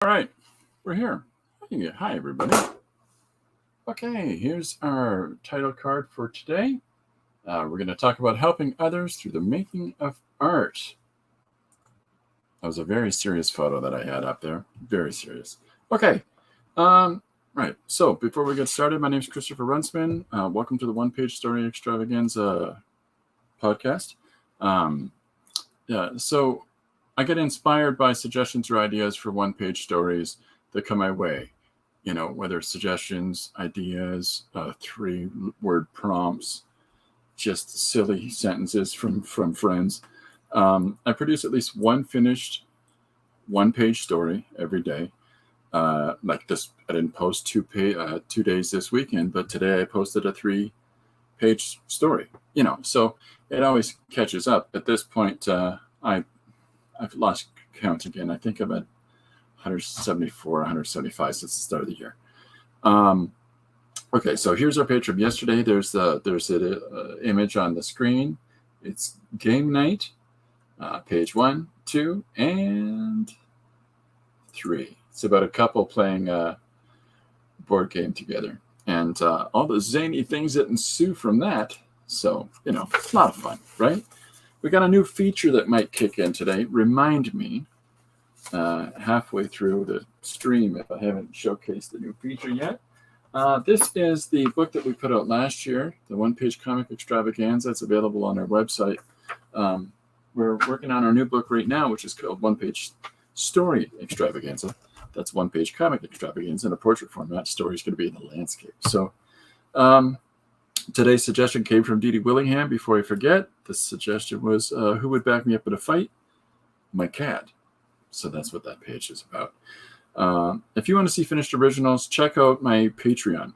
All right, we're here. Hi, everybody. Okay, here's our title card for today. We're going to talk about helping others through the making of art. That was a very serious photo that I had up there. Very serious. Okay, right. So before we get started, my name is Christopher Runsman. Welcome to the One Page Story Extravaganza podcast. So I get inspired by suggestions or ideas for one-page stories that come my way. You know, whether suggestions, ideas, 3-word prompts, just silly sentences from friends. I produce at least one finished one-page story every day. Like this, I didn't post 2 days this weekend, but today I posted a 3-page story. You know, so it always catches up. At this point, I've lost count again. I think I'm at 174, 175 since the start of the year. Okay, so here's our page from yesterday. There's an image on the screen. It's game night, page 1, 2, and 3. It's about a couple playing a board game together, and all the zany things that ensue from that. So, you know, it's a lot of fun, right? We got a new feature that might kick in today. Remind me halfway through the stream if I haven't showcased the new feature yet. This is the book that we put out last year, the One-Page Comic Extravaganza. It's available on our website. We're working on our new book right now, which is called One-Page Story Extravaganza. That's One-Page Comic Extravaganza in a portrait format. Story is going to be in the landscape. So today's suggestion came from Dee Dee Willingham. Before I forget, the suggestion was, who would back me up in a fight? My cat. So that's what that page is about. If you want to see finished originals, check out my Patreon.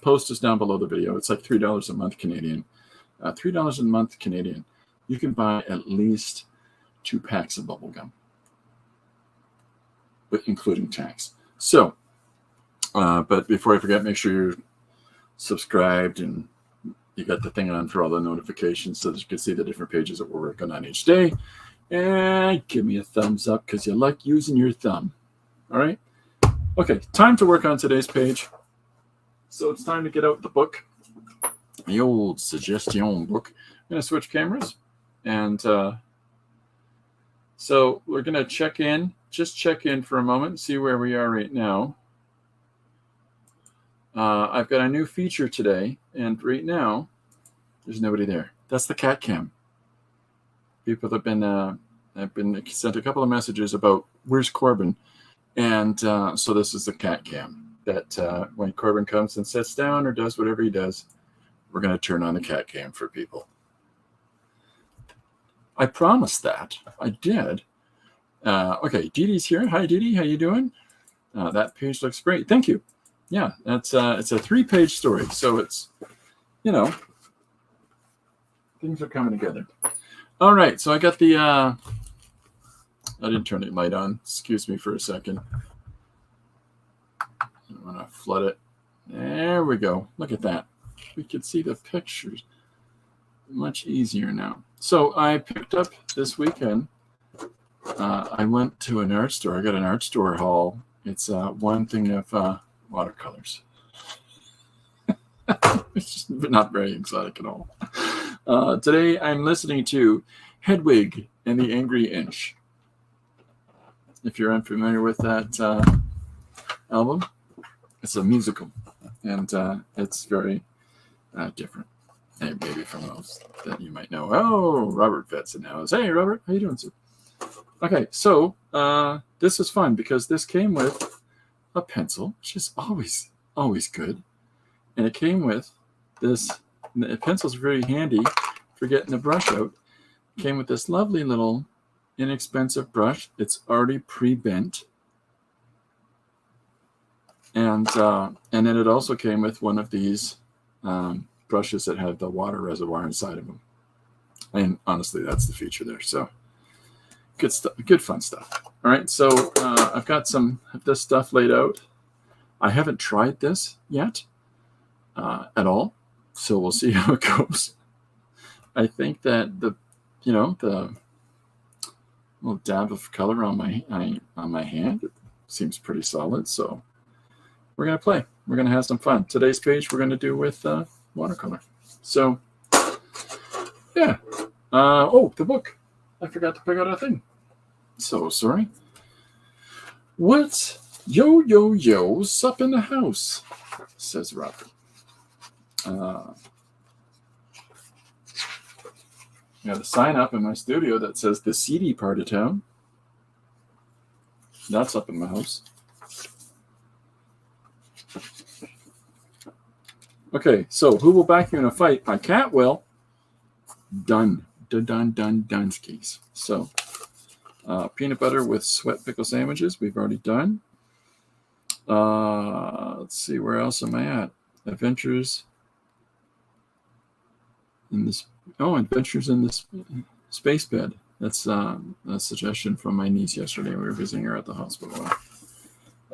Post is down below the video. It's like $3 a month Canadian. $3 a month Canadian. You can buy at least 2 packs of bubblegum, including tax. So, but before I forget, make sure you're subscribed and you got the thing on for all the notifications so that you can see the different pages that we're working on each day. And give me a thumbs up because you like using your thumb. All right? Okay, time to work on today's page. So it's time to get out the book, the old suggestion book. I'm going to switch cameras. And so we're going to just check in for a moment and see where we are right now. I've got a new feature today, and right now, there's nobody there. That's the cat cam. People have been sent a couple of messages about where's Corbin, and so this is the cat cam. That when Corbin comes and sits down or does whatever he does, we're going to turn on the cat cam for people. I promised that. I did. Okay, Dee Dee's here. Hi, Dee Dee. How you doing? That page looks great. Thank you. Yeah, it's a 3-page story, so it's, you know, things are coming together. All right, so I got the, I didn't turn the light on. Excuse me for a second. I want to flood it. There we go. Look at that. We can see the pictures much easier now. So I picked up this weekend. I went to an art store. I got an art store haul. It's one thing of watercolors. It's just not very exotic at all. Today I'm listening to Hedwig and the Angry Inch. If you're unfamiliar with that album, it's a musical, and it's very different. Hey, maybe from those that you might know. Oh, Robert Vet's in the house. Hey, Robert, how you doing, sir? Okay, so this is fun because this came with a pencil, which is always good, and it came with this. The pencil's very handy for getting the brush out. It came with this lovely little inexpensive brush. It's already pre-bent, and then it also came with one of these brushes that have the water reservoir inside of them. And honestly, that's the feature there. So good stuff, good fun stuff. All right, so I've got some of this stuff laid out. I haven't tried this yet at all, so we'll see how it goes. I think that the little dab of color on my hand. It seems pretty solid, so we're gonna play. We're gonna have some fun. Today's page we're gonna do with watercolor. So yeah. Oh, the book. I forgot to pick out a thing. So sorry. What? Yo, sup in the house, says Robert. I got a sign up in my studio that says the seedy part of town. That's up in my house. Okay, so who will back you in a fight? My cat will. Done. Dunskis. So, peanut butter with sweat pickle sandwiches. We've already done. Let's see, where else am I at? Adventures in this. Oh, Adventures in this Space Bed. That's a suggestion from my niece yesterday. We were visiting her at the hospital.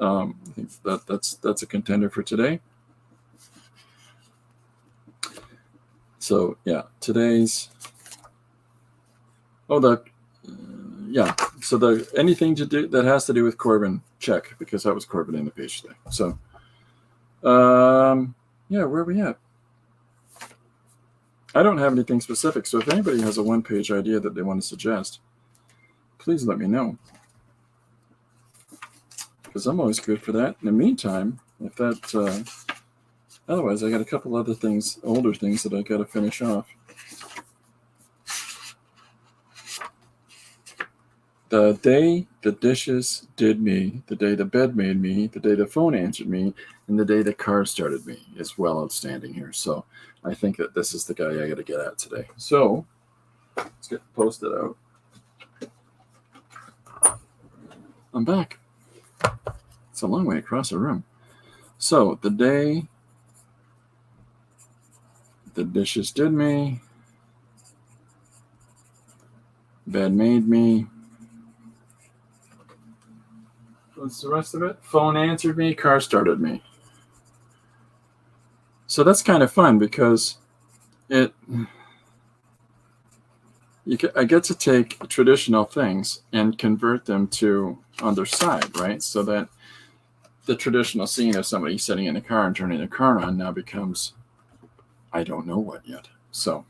I think that's a contender for today. So yeah, today's. Oh, yeah. So the anything to do that has to do with Corbin, check, because that was Corbin in the page today. So, yeah, where are we at? I don't have anything specific, so if anybody has a one-page idea that they want to suggest, please let me know, because I'm always good for that. In the meantime, if that, otherwise, I got a couple other things, older things that I got to finish off. The day the dishes did me, the day the bed made me, the day the phone answered me, and the day the car started me is well outstanding here. So I think that this is the guy I got to get at today. So let's get posted out. I'm back. It's a long way across the room. So the day the dishes did me, bed made me. What's the rest of it? Phone answered me, car started me. So that's kind of fun because I get to take traditional things and convert them to on their side, right? So that the traditional scene of somebody sitting in a car and turning the car on now becomes, I don't know what yet. So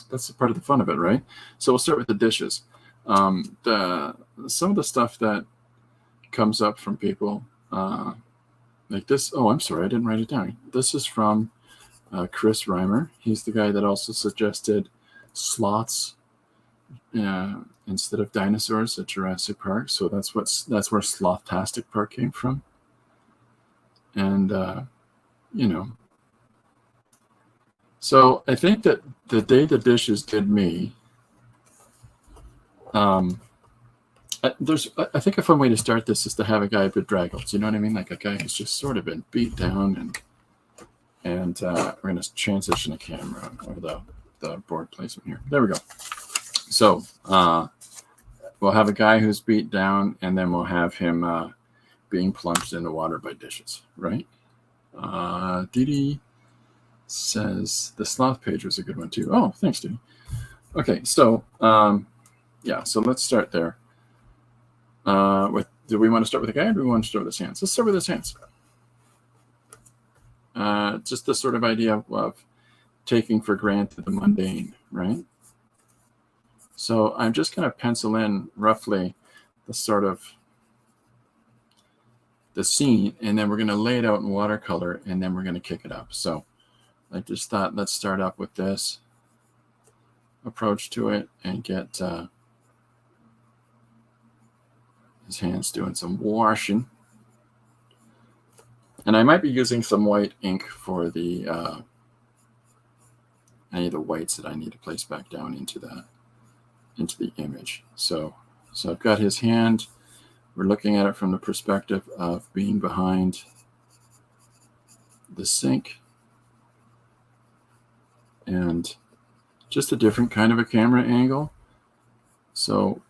that's part of the fun of it, right? So we'll start with the dishes. Some of the stuff that comes up from people like this. Oh, I'm sorry, I didn't write it down. This is from Chris Reimer. He's the guy that also suggested sloths instead of dinosaurs at Jurassic Park. So that's where Slothtastic Park came from. And so I think that the day the dishes did me. I think a fun way to start this is to have a guy bedraggled. You know what I mean? Like a guy who's just sort of been beat down, and we're going to transition the camera or the board placement here. There we go. So we'll have a guy who's beat down, and then we'll have him being plunged in the water by dishes, right? Didi says the sloth page was a good one too. Oh, thanks, Didi. Okay, so yeah, so let's start there. Do we want to start with the guy or do we want to start with his hands? Let's start with his hands. Just the sort of idea of taking for granted the mundane, right? So I'm just going to pencil in roughly the sort of the scene, and then we're going to lay it out in watercolor, and then we're going to kick it up. So I just thought, let's start up with this approach to it and get his hands doing some washing. And I might be using some white ink for the any of the whites that I need to place back down into the image. So I've got his hand. We're looking at it from the perspective of being behind the sink, and just a different kind of a camera angle. So,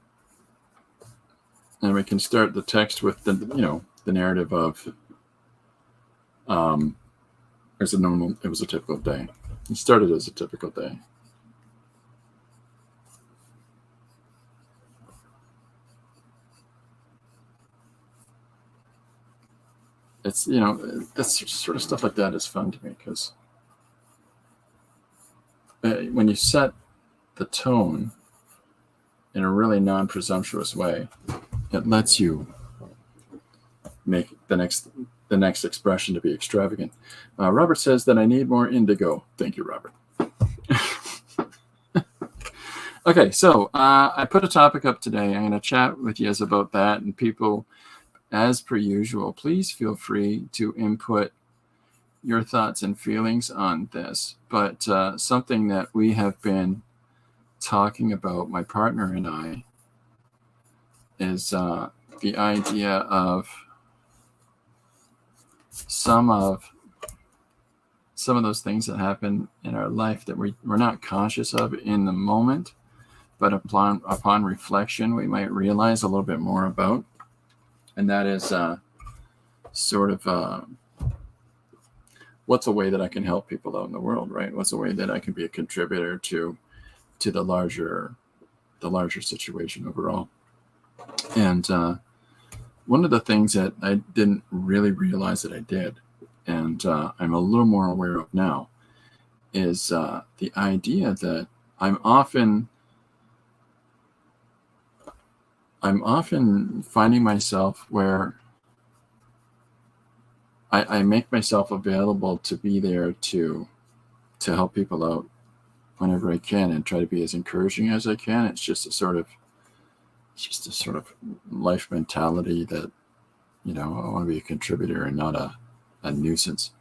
and we can start the text with the narrative of it was a typical day. It started as a typical day. it's that's sort of stuff like that is fun to me because when you set the tone in a really non-presumptuous way, it lets you make the next expression to be extravagant. Robert says that I need more indigo. Thank you, Robert. Okay, so I put a topic up today. I'm going to chat with you about that, and people, as per usual, please feel free to input your thoughts and feelings on this. But something that we have been talking about, my partner and I, is the idea of some of those things that happen in our life that we're not conscious of in the moment, but upon reflection, we might realize a little bit more about. And that is sort of what's a way that I can help people out in the world, right? What's a way that I can be a contributor to the larger situation overall. And one of the things that I didn't really realize that I did, and I'm a little more aware of now, is the idea that I'm often finding myself where I make myself available to be there to help people out whenever I can and try to be as encouraging as I can. It's just a sort of life mentality that, I want to be a contributor and not a nuisance.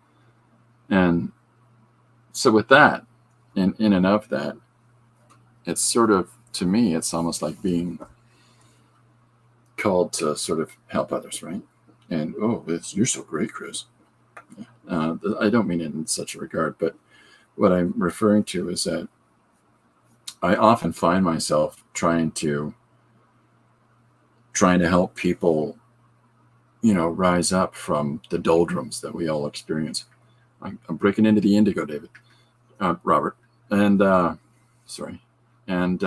And so with that, in and of that, it's sort of, to me, it's almost like being called to sort of help others, right? And you're so great, Chris. I don't mean it in such a regard, but what I'm referring to is that I often find myself trying to help people, rise up from the doldrums that we all experience. I'm breaking into the indigo, David, Robert, and sorry, and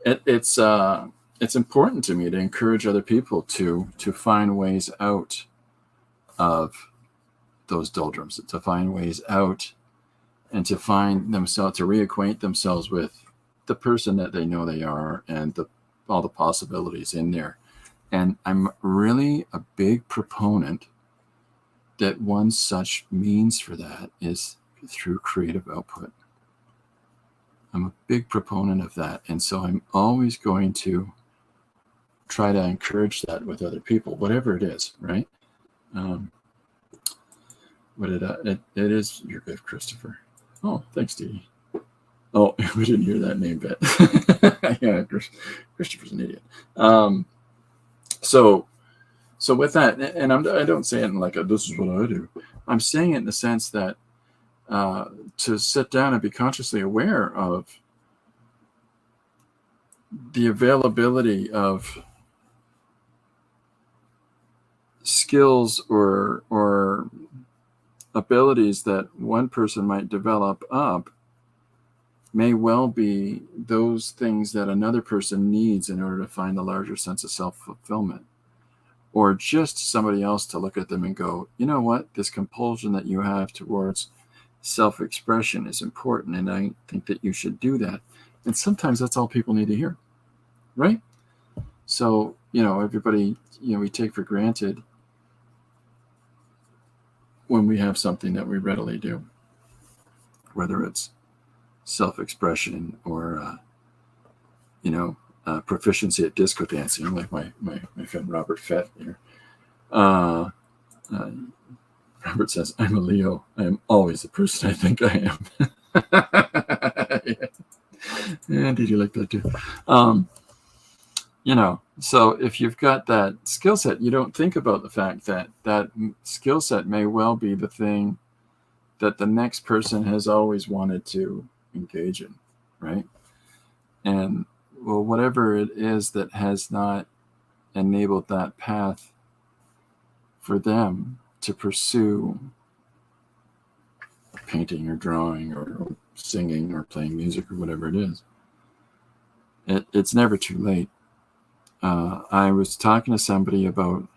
it's important to me to encourage other people to find ways out of those doldrums, to find ways out, and to find themselves, to reacquaint themselves with the person that they know they are and all the possibilities in there. And I'm really a big proponent that one such means for that is through creative output. I'm a big proponent of that. And so I'm always going to try to encourage that with other people, whatever it is, right? It is your gift, Christopher. Oh, thanks, Dee. Oh, we didn't hear that name bit. Yeah, Christopher's an idiot. So with that, and I don't say it in like this is what I do. I'm saying it in the sense that to sit down and be consciously aware of the availability of skills or abilities that one person might develop up may well be those things that another person needs in order to find a larger sense of self-fulfillment, or just somebody else to look at them and go, you know what, this compulsion that you have towards self-expression is important, and I think that you should do that. And sometimes that's all people need to hear, right? So, everybody, we take for granted when we have something that we readily do, whether it's self-expression or, proficiency at disco dancing, like my friend Robert Fett here. Robert says, I'm a Leo. I am always the person I think I am. And did you like that too? So if you've got that skill set, you don't think about the fact that that skill set may well be the thing that the next person has always wanted to engage in, right? And well, whatever it is that has not enabled that path for them to pursue painting or drawing or singing or playing music or whatever it is, it's never too late. I was talking to somebody about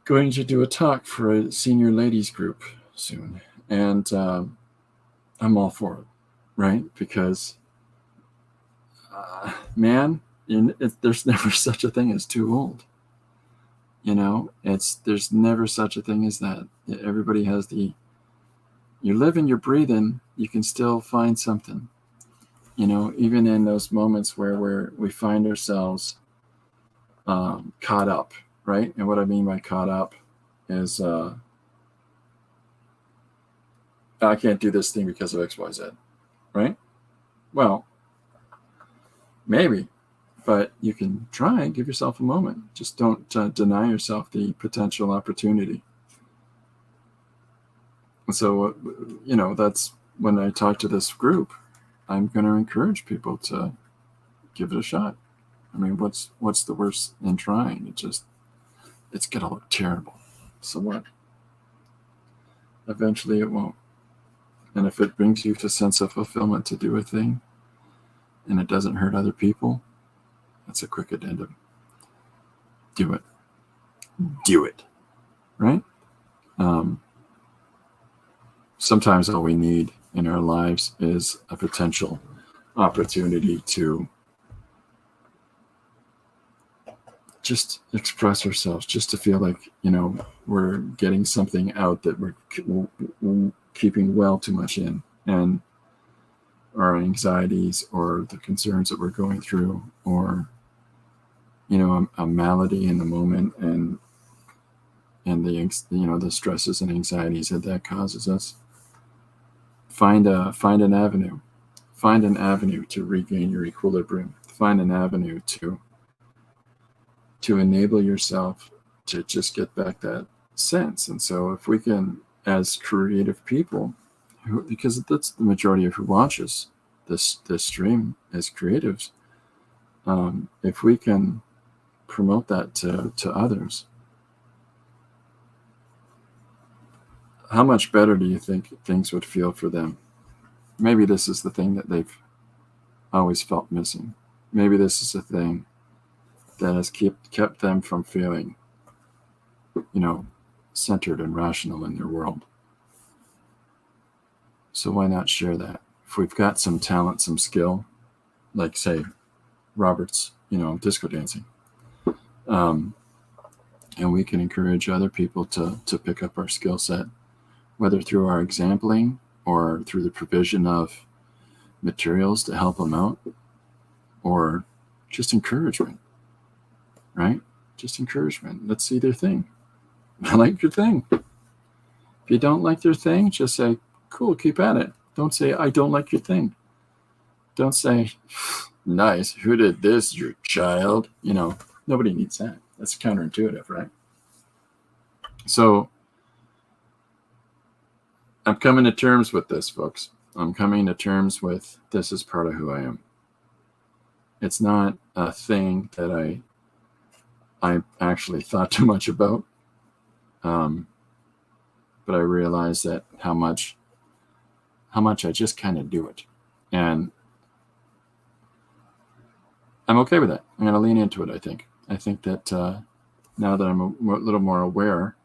going to do a talk for a senior ladies group soon, and I'm all for it, right? Because man, there's never such a thing as too old. There's never such a thing as that. Everybody has you're living, you're breathing, you can still find something. Even in those moments where we find ourselves caught up, right? And what I mean by caught up is I can't do this thing because of X, Y, Z, right? Well, maybe, but you can try and give yourself a moment. Just don't deny yourself the potential opportunity. And so, that's when I talk to this group, I'm going to encourage people to give it a shot. I mean, what's the worst in trying? It's going to look terrible. So what? Eventually it won't. And if it brings you to a sense of fulfillment to do a thing and it doesn't hurt other people, that's a quick addendum. Do it. Do it. Right? Sometimes all we need in our lives is a potential opportunity to just express ourselves, just to feel like, we're getting something out that we're keeping well too much in, and our anxieties or the concerns that we're going through, or, a malady in the moment, and the stresses and anxieties that causes us. Find an avenue to regain your equilibrium. Find an avenue to enable yourself to just get back that sense. And so if we can, as creative people, because that's the majority of who watches this stream as creatives, if we can promote that to others, how much better do you think things would feel for them? Maybe this is the thing that they've always felt missing. Maybe this is the thing that has kept them from feeling, centered and rational in their world. So why not share that? If we've got some talent, some skill, like, say, Robert's, disco dancing, and we can encourage other people to pick up our skill set, whether through our exampling or through the provision of materials to help them out, or just encouragement, right? Just encouragement. Let's see their thing. I like your thing. If you don't like their thing, just say, cool, keep at it. Don't say, I don't like your thing. Don't say, nice, who did this, your child? Nobody needs that. That's counterintuitive, right? So I'm coming to terms with this, folks. I'm coming to terms with this is part of who I am. It's not a thing that I actually thought too much about. But I realized that how much I just kind of do it. And I'm okay with that. I'm going to lean into it, I think. I think that now that I'm a little more aware,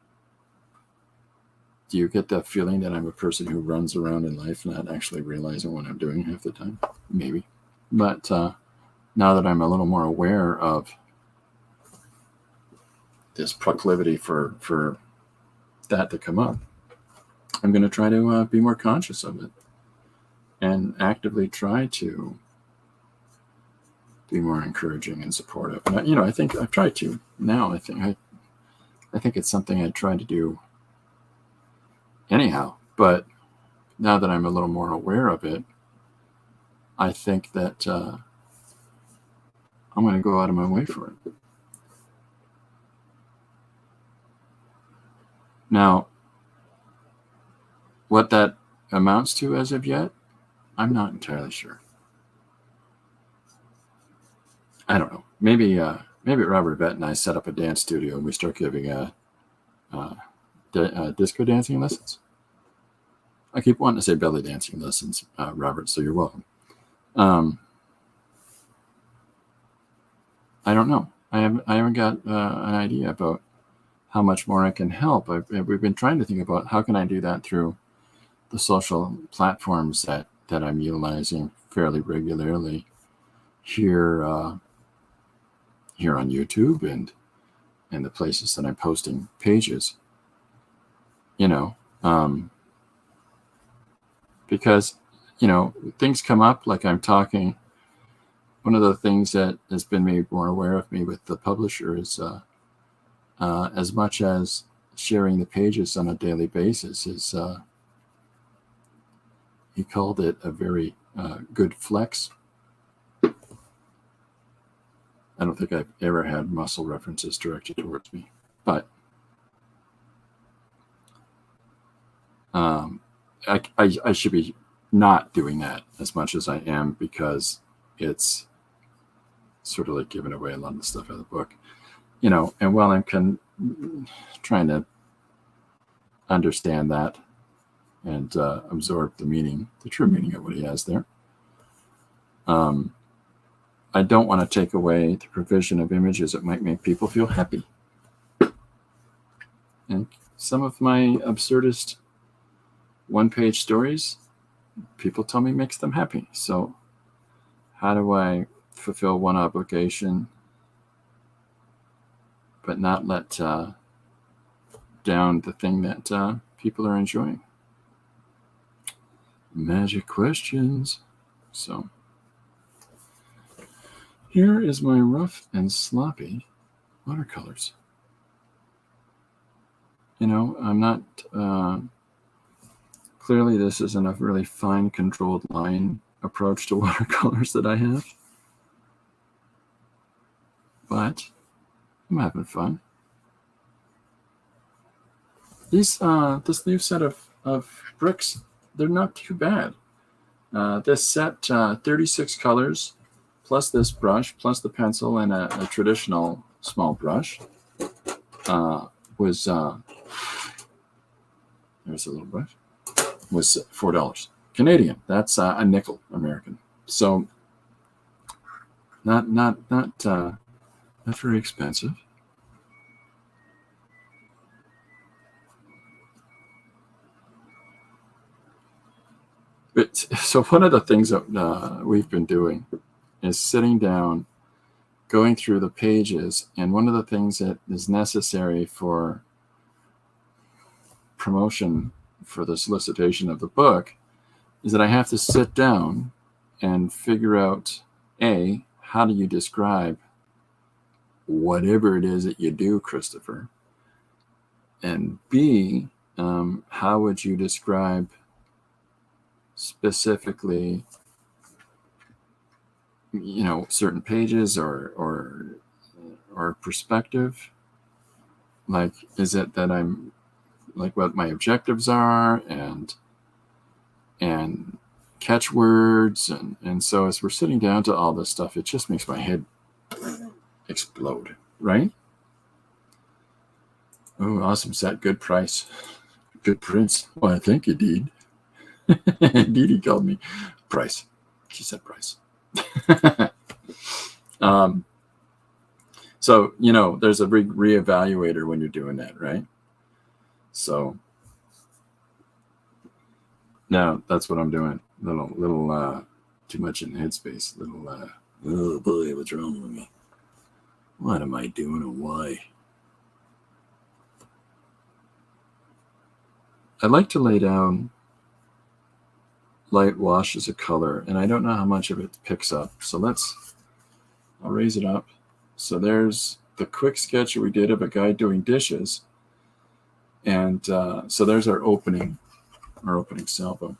do you get that feeling that I'm a person who runs around in life not actually realizing what I'm doing half the time? Maybe. But now that I'm a little more aware of this proclivity for that to come up, I'm going to try to be more conscious of it and actively try to be more encouraging and supportive. And I think I've tried to now. I think it's something I try to do anyhow. But now that I'm a little more aware of it, I think that I'm going to go out of my way for it. Now, what that amounts to as of yet, I'm not entirely sure. I don't know. Maybe Robert Vett and I set up a dance studio and we start giving disco dancing lessons. I keep wanting to say belly dancing lessons, Robert, so you're welcome. I don't know. I haven't got an idea about how much more I can help. We've been trying to think about how can I do that through the social platforms that I'm utilizing fairly regularly here here on YouTube and the places that I'm posting pages. Because things come up, like I'm talking. One of the things that has been made more aware of me with the publisher is as much as sharing the pages on a daily basis is he called it a very good flex. I don't think I've ever had muscle references directed towards me, but I should be not doing that as much as I am, because it's sort of like giving away a lot of the stuff out of the book, and while I'm trying to understand that and absorb the true meaning of what he has there, I don't want to take away the provision of images that might make people feel happy. And some of my absurdist one-page stories, people tell me makes them happy. So how do I fulfill one obligation but not let down the thing that people are enjoying? Magic questions. So here is my rough and sloppy watercolors. I'm not clearly this isn't a really fine controlled line approach to watercolors that I have, but I'm having fun. This new set of bricks, they're not too bad. This set, 36 colors, plus this brush, plus the pencil and a traditional small brush, was there's a little brush, was $4 Canadian. That's a nickel American. So not very expensive. But so one of the things that we've been doing is sitting down, going through the pages, and one of the things that is necessary for promotion for the solicitation of the book is that I have to sit down and figure out, A, how do you describe whatever it is that you do, Christopher? And B, how would you describe specifically, certain pages or perspective? Like, is it that I'm like what my objectives are and catchwords, and so as we're sitting down to all this stuff, it just makes my head explode, right? Oh, awesome set, good price, good prints. Well, thank you, Deed. Dee called me Price. She said Price. So there's a big reevaluator when you're doing that, right? So now that's what I'm doing. Little too much in headspace. Oh boy, what's wrong with me? What am I doing and why? I like to lay down light wash as a color, and I don't know how much of it picks up. So I'll raise it up. So there's the quick sketch that we did of a guy doing dishes. And so there's our opening salvo.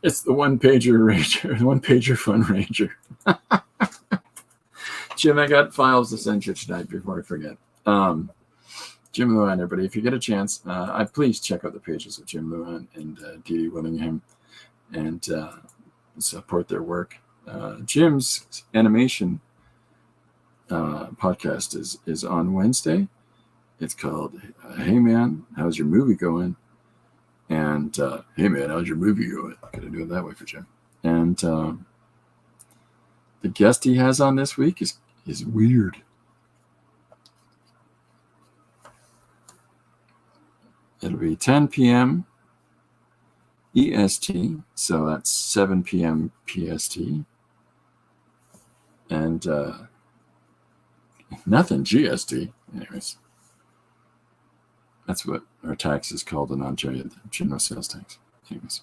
It's the one-pager fun ranger. Jim, I got files to send you tonight before I forget. Jim Luan, everybody, if you get a chance, please check out the pages of Jim Luan and Dee Willingham and support their work. Jim's animation podcast is on Wednesday. It's called Hey Man, How's Your Movie Going? And Hey Man, How's Your Movie Going? Gotta do it that way for Jim. And the guest he has on this week is weird. It'll be 10 p.m. EST, so that's 7 p.m. PST, and nothing GST. Anyways, that's what our tax is called in Ontario, the general sales tax. Anyways,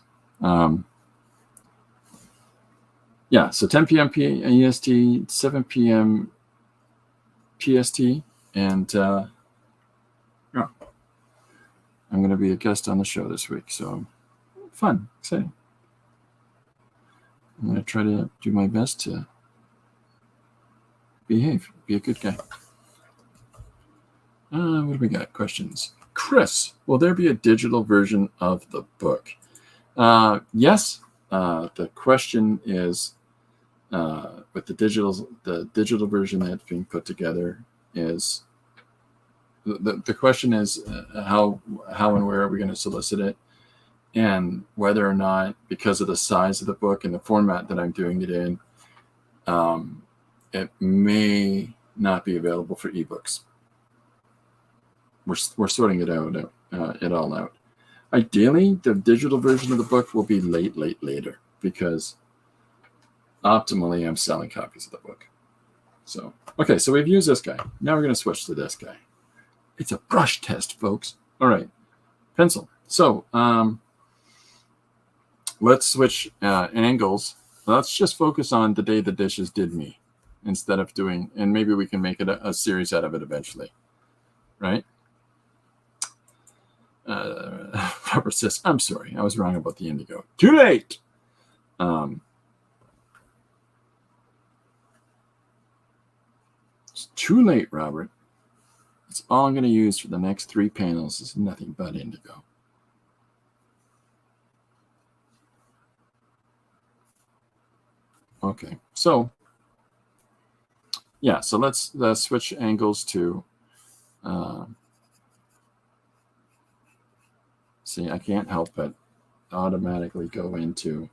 yeah, so 10 p.m. EST, 7 p.m. PST, and yeah, I'm going to be a guest on the show this week, so fun, exciting. I'm going to try to do my best to behave, be a good guy. What do we got? Questions. Chris, will there be a digital version of the book? Yes. The question is, with the digital version that's being put together is, the question is how and where are we going to solicit it, and whether or not, because of the size of the book and the format that I'm doing it in, it may not be available for ebooks. We're sorting it all out. Ideally, the digital version of the book will be later, because optimally I'm selling copies of the book. So, okay, so we've used this guy. Now we're going to switch to this guy. It's a brush test, folks. All right, pencil. So let's switch angles. Let's just focus on the day the dishes did me, instead of doing, and maybe we can make it a series out of it eventually, right? Robert says, I'm sorry, I was wrong about the indigo. Too late. It's too late, Robert. It's all I'm going to use for the next 3 panels is nothing but indigo. Okay, so yeah, so let's switch angles to see, I can't help but automatically go into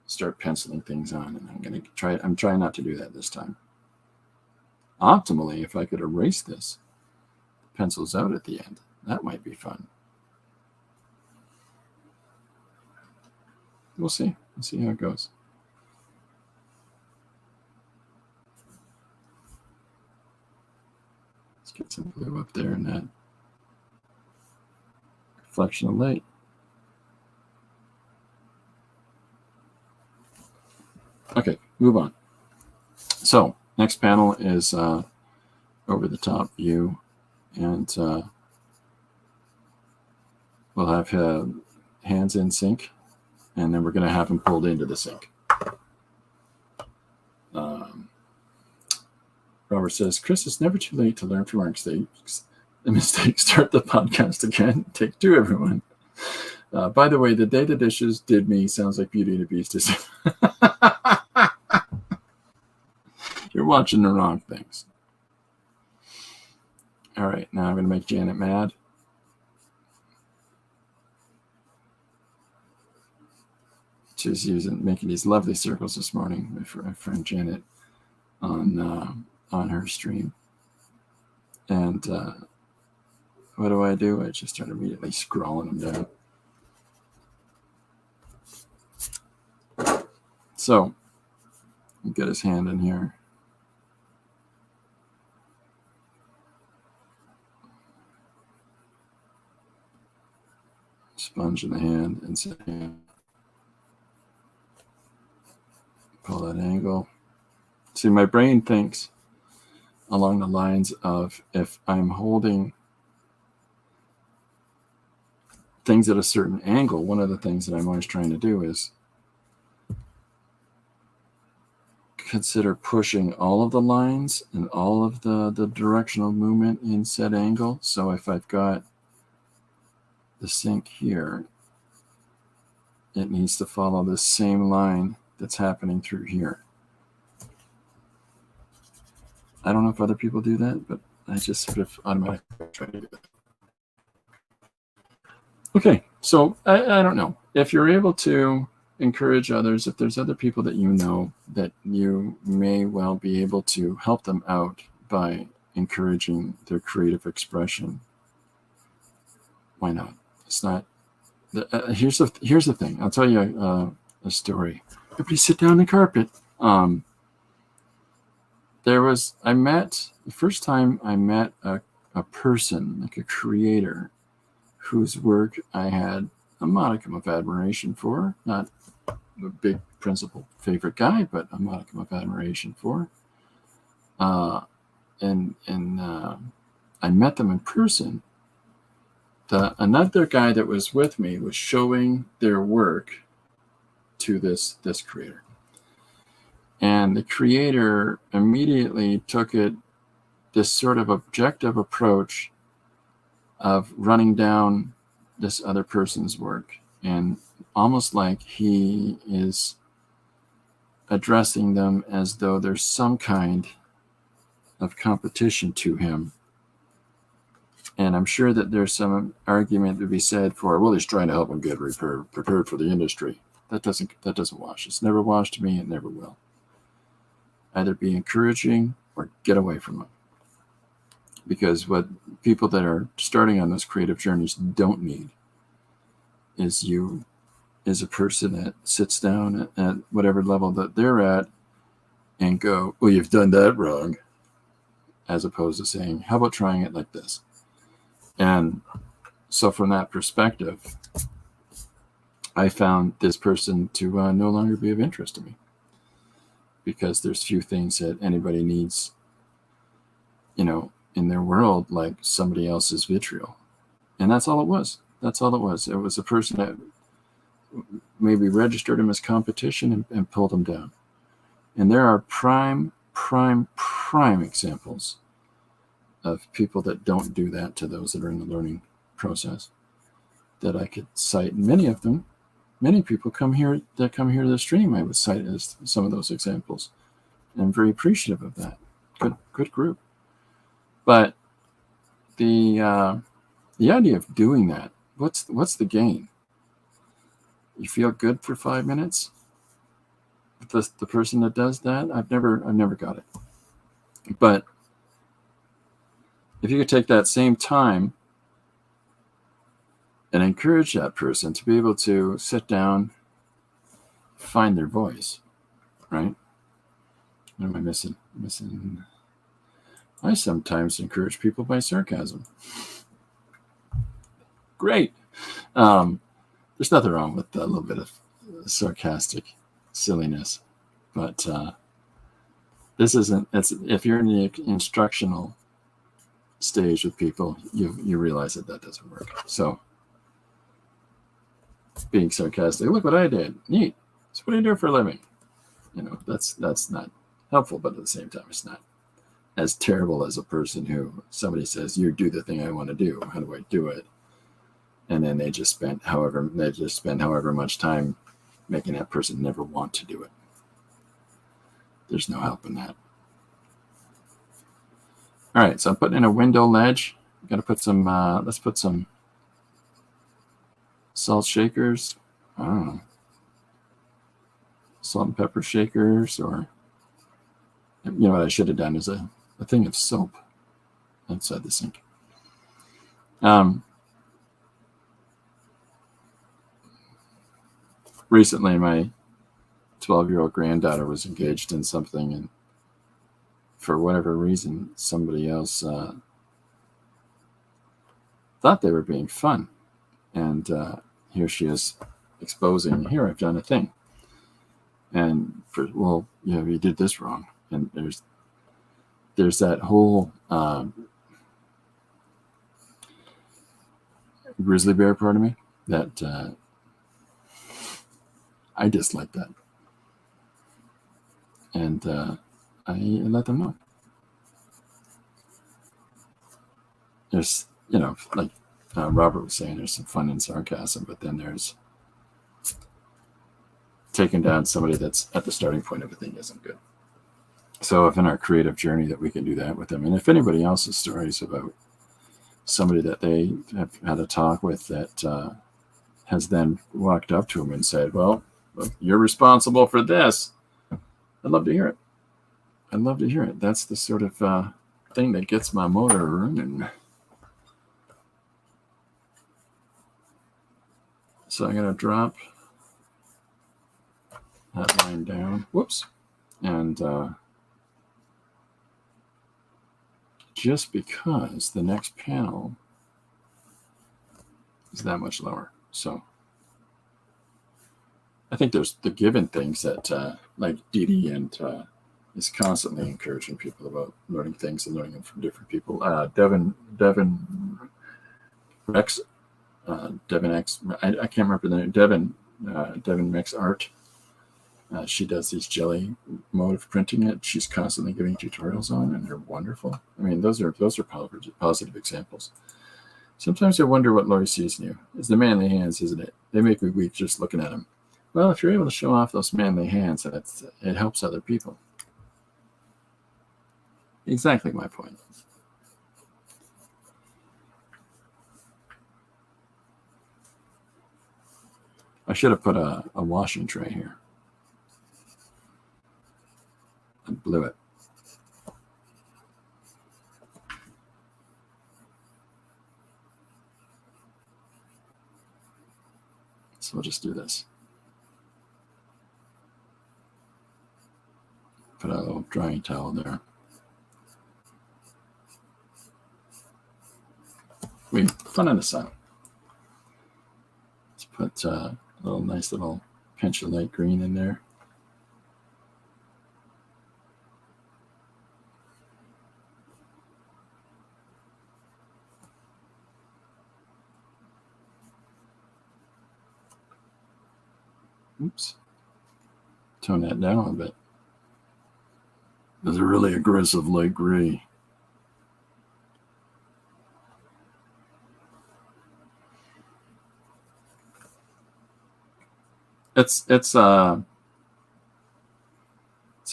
start penciling things on, and I'm trying not to do that this time. Optimally, if I could erase this, the pencils out at the end, that might be fun. We'll see. We'll see how it goes. Let's get some blue up there in that reflection of light. Okay, move on. So next panel is over the top view, and we'll have hands in sync, and then we're going to have him pulled into the sync. Robert says, Chris, it's never too late to learn from our mistakes. Start the podcast again. Take 2, everyone. By the way, the day the dishes did me sounds like Beauty and the Beast. You're watching the wrong things. All right, now I'm going to make Janet mad. She's making these lovely circles this morning. My friend Janet on her stream, and what do? I just start immediately scrolling them down. So get his hand in here. Sponge in the hand and say, pull that angle. See, my brain thinks along the lines of, if I'm holding things at a certain angle, one of the things that I'm always trying to do is consider pushing all of the lines and all of the directional movement in said angle. So if I've got the sink here, it needs to follow the same line that's happening through here. I don't know if other people do that, but I just sort of automatically try to do it. Okay, so I don't know. If you're able to encourage others, if there's other people that you know that you may well be able to help them out by encouraging their creative expression, Why not? It's not. Here's the thing. I'll tell you a story. Everybody sit down on the carpet. The first time I met a person, like a creator, whose work I had a modicum of admiration for. Not a big principal favorite guy, but a modicum of admiration for. And I met them in person. Another guy that was with me was showing their work to this creator. And the creator immediately took this sort of objective approach of running down this other person's work, and almost like he is addressing them as though there's some kind of competition to him. And I'm sure that there's some argument to be said for, well, he's trying to help him get prepared for the industry. That doesn't wash. It's never washed me. It never will. Either be encouraging or get away from them. Because what people that are starting on those creative journeys don't need is you as a person that sits down at whatever level that they're at and go, well, you've done that wrong, as opposed to saying, how about trying it like this? And so from that perspective, I found this person to no longer be of interest to me, because there's few things that anybody needs, in their world, like somebody else's vitriol. And that's all it was. That's all it was. It was a person that maybe registered him as competition and pulled him down. And there are prime examples of people that don't do that to those that are in the learning process that I could cite. Many of them, many people come here to the stream, I would cite as some of those examples. And I'm very appreciative of that. Good group. But the idea of doing that, what's the gain? You feel good for 5 minutes? The person that does that, I've never got it. But if you could take that same time and encourage that person to be able to sit down, find their voice, right? What am I missing? I sometimes encourage people by sarcasm. Great. There's nothing wrong with a little bit of sarcastic silliness, but this isn't. If you're in the instructional stage with people, you realize that doesn't work. So being sarcastic, look what I did. Neat. So what do you do for a living? That's not helpful, but at the same time, it's not as terrible as a person who somebody says, you do the thing I want to do. How do I do it? And then they just spend however much time making that person never want to do it. There's no help in that. All right, so I'm putting in a window ledge. I'm gonna put some. Let's put some salt shakers. I don't know, salt and pepper shakers, or what I should have done is a thing of soap outside the sink. Recently, my 12-year-old granddaughter was engaged in something, and for whatever reason, somebody else thought they were being fun. And here she is exposing, here, I've done a thing. And you did this wrong. And there's that whole grizzly bear part of me that I dislike that. And I let them know. There's, like Robert was saying, there's some fun and sarcasm, but then there's taking down somebody that's at the starting point of a thing isn't good. So if in our creative journey that we can do that with them, and if anybody else's stories about somebody that they have had a talk with that has then walked up to them and said, well, you're responsible for this, I'd love to hear it. I'd love to hear it. That's the sort of thing that gets my motor running. So I'm going to drop that line down. Whoops. And just because the next panel is that much lower. So I think there's the given things that like Dee Dee and is constantly encouraging people about learning things and learning them from different people. Devin Rex, Devin X, I can't remember the name. Devin Rex Art. She does these jelly motive printing it. She's constantly giving tutorials on, and they're wonderful. I mean, those are positive examples. Sometimes I wonder what Lori sees in you. It's the manly hands, isn't it? They make me weak just looking at them. Well, if you're able to show off those manly hands, it helps other people. Exactly my point. I should have put a washing tray here. I blew it. So we'll just do this. Put a little drying towel there. Fun in the sun. Let's put a nice little pinch of light green in there. Oops. Tone that down a bit. There's a really aggressive light gray. It's a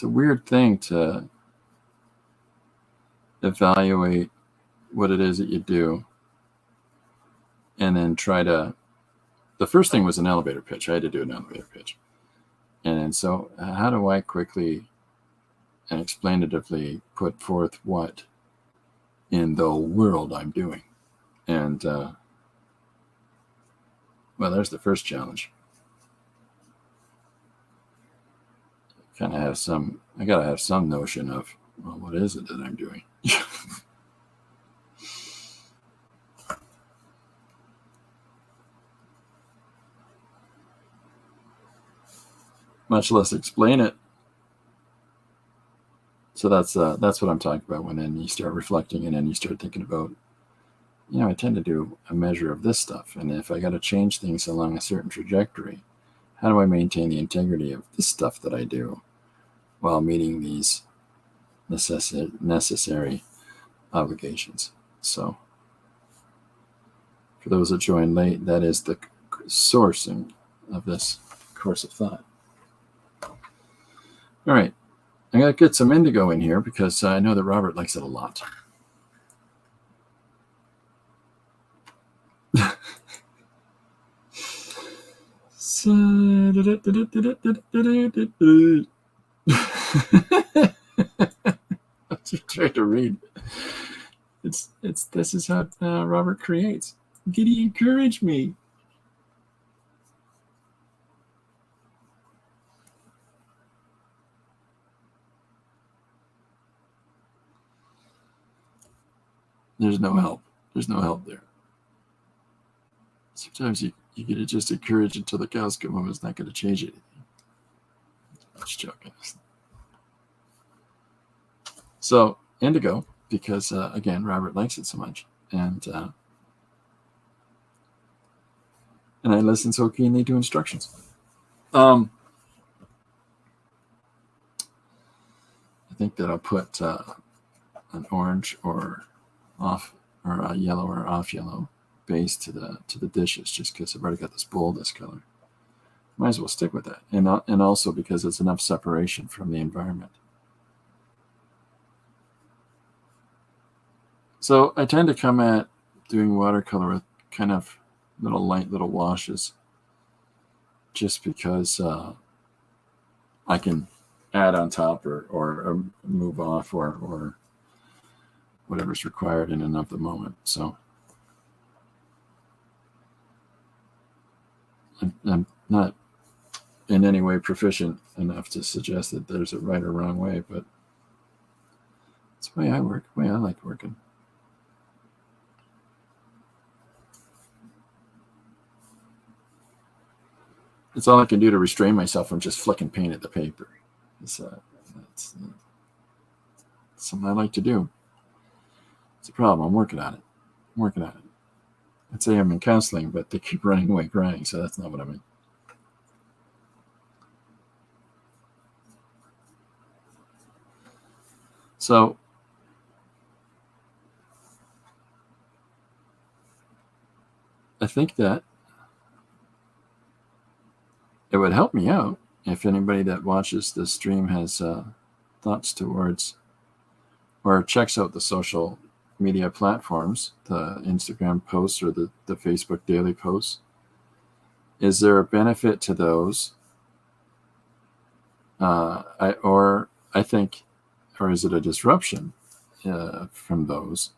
weird thing to evaluate what it is that you do and then try to. The first thing was an elevator pitch. I had to do an elevator pitch. And so how do I quickly and explainatively put forth what in the world I'm doing? And, well, there's the first challenge. I gotta have some notion of, well, what is it that I'm doing? Much less explain it. So that's what I'm talking about when then you start reflecting and then you start thinking about, I tend to do a measure of this stuff. And if I got to change things along a certain trajectory, how do I maintain the integrity of this stuff that I do while meeting these necessary obligations? So for those that joined late, that is the sourcing of this course of thought. All right. I'm going to get some indigo in here because I know that Robert likes it a lot. So, I'm just trying to read. This is how Robert creates. Did he encourage me? There's no help. There's no help there. Sometimes you get to just encourage until the cows come home. It's not going to change anything. I'm just joking. So indigo, because again, Robert likes it so much, and I listen so keenly to instructions. I think that I'll put an orange or a yellow or off yellow base to the dishes, just because I've already got this bowl this color. Might as well stick with that, and also because it's enough separation from the environment. So I tend to come at doing watercolor with kind of light little washes, just because I can add on top or move off or whatever's required in and of the moment. So I'm not in any way proficient enough to suggest that there's a right or wrong way, but it's the way I work, the way I like working. It's all I can do to restrain myself from just flicking paint at the paper. That's something I like to do. It's a problem. I'm working on it. I'd say I'm in counseling, but they keep running away crying, so that's not what I mean. So I think that it would help me out if anybody that watches this stream has thoughts towards or checks out the social media platforms, the Instagram posts or the Facebook daily posts. Is there a benefit to those? Or is it a disruption from those?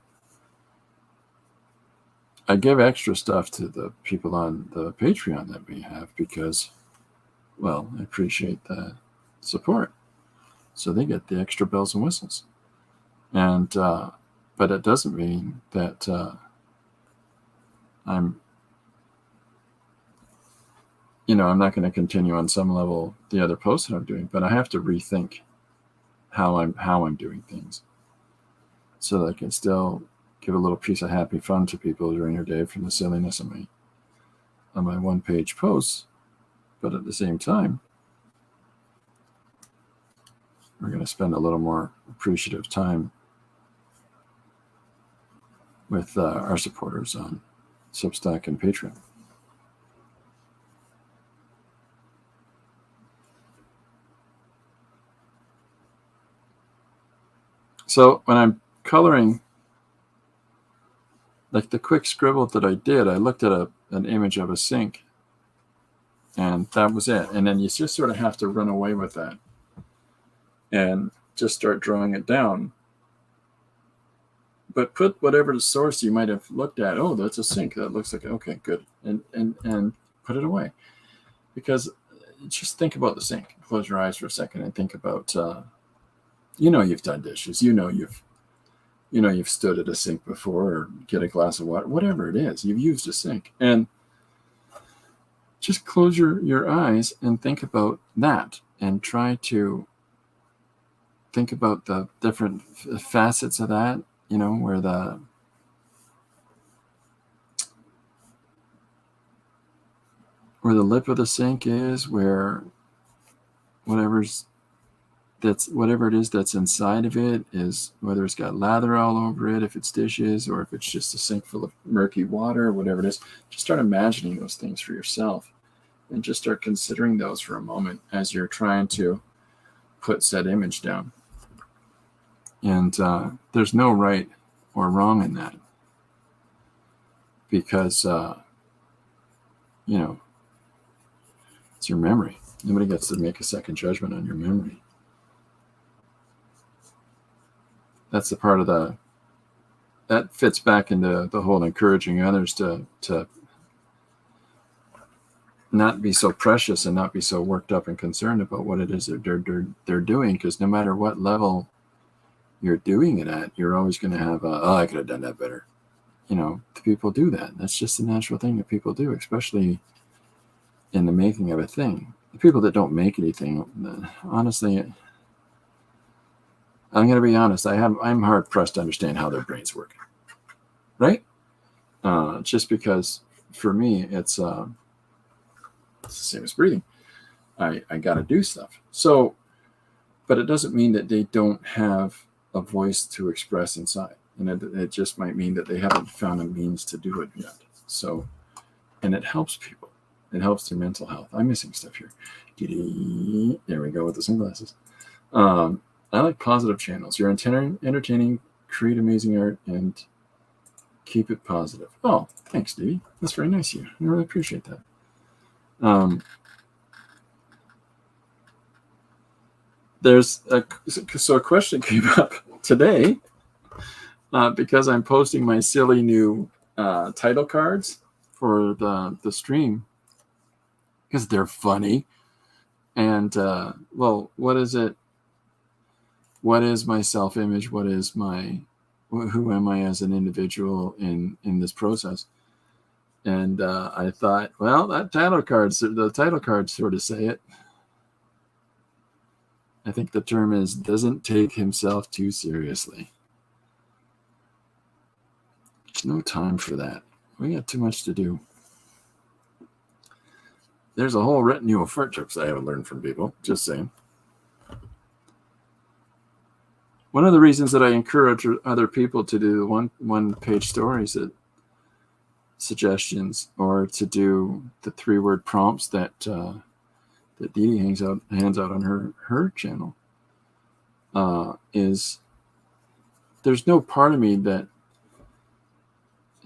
I give extra stuff to the people on the Patreon that we have because, well, I appreciate the support. So they get the extra bells and whistles. And, but it doesn't mean that I'm not going to continue on some level the other posts that I'm doing, but I have to rethink how I'm doing things so that I can still give a little piece of happy fun to people during their day from the silliness of my one-page posts. But at the same time, we're going to spend a little more appreciative time with our supporters on Substack and Patreon. So when I'm coloring, like the quick scribble that I did, I looked at an image of a sink, and that was it. And then you just sort of have to run away with that and just start drawing it down. But put whatever the source you might have looked at. Oh, that's a sink. That looks like, okay, good. And put it away. Because just think about the sink. Close your eyes for a second and think about, you've done dishes. You've stood at a sink before or get a glass of water, whatever it is. You've used a sink. And just close your eyes and think about that and try to think about the different facets of that, where the lip of the sink is, where whatever it is that's inside of it is, whether it's got lather all over it, if it's dishes, or if it's just a sink full of murky water, whatever it is. Just start imagining those things for yourself and just start considering those for a moment as you're trying to put said image down. And there's no right or wrong in that, because it's your memory. Nobody gets to make a second judgment on your memory. That's the part of that fits back into the whole encouraging others to not be so precious and not be so worked up and concerned about what it is that they're doing, because no matter what level you're doing it at, you're always going to have I could have done that better. People do that. That's just a natural thing that people do, especially in the making of a thing. The people that don't make anything, honestly, I'm going to be honest, I'm hard pressed to understand how their brains work, right? Just because for me, it's the same as breathing. I got to do stuff. So, but it doesn't mean that they don't have a voice to express inside. And it just might mean that they haven't found a means to do it yet. So, and it helps people. It helps their mental health. I'm missing stuff here. There we go with the sunglasses. I like positive channels. You're entertaining, create amazing art, and keep it positive. Oh, thanks, Dee. That's very nice of you. I really appreciate that. So a question came up today because I'm posting my silly new title cards for the stream. because they're funny. And well, what is it? What is my self-image? What is my, who am I as an individual in this process? And I thought, well, the title cards sort of say it. I think the term is doesn't take himself too seriously. There's no time for that. We got too much to do. There's a whole retinue of fart jokes I haven't learned from people. Just saying. One of the reasons that I encourage other people to do one-page stories, suggestions, or to do the 3-word prompts that that Dee Dee hands out on her channel, is there's no part of me that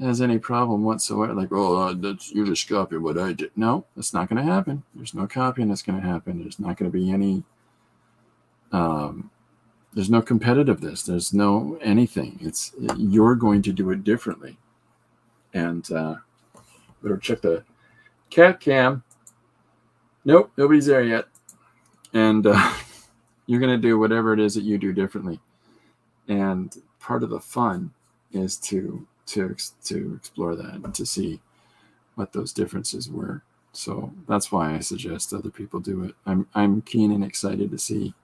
has any problem whatsoever. Like, oh, you're just copying what I did. No, that's not going to happen. There's no copying that's going to happen. There's not going to be any. There's no competitiveness. There's no anything. It's you're going to do it differently. And better check the cat cam. Nope, nobody's there yet. And you're going to do whatever it is that you do differently. And part of the fun is to explore that and to see what those differences were. So that's why I suggest other people do it. I'm keen and excited to see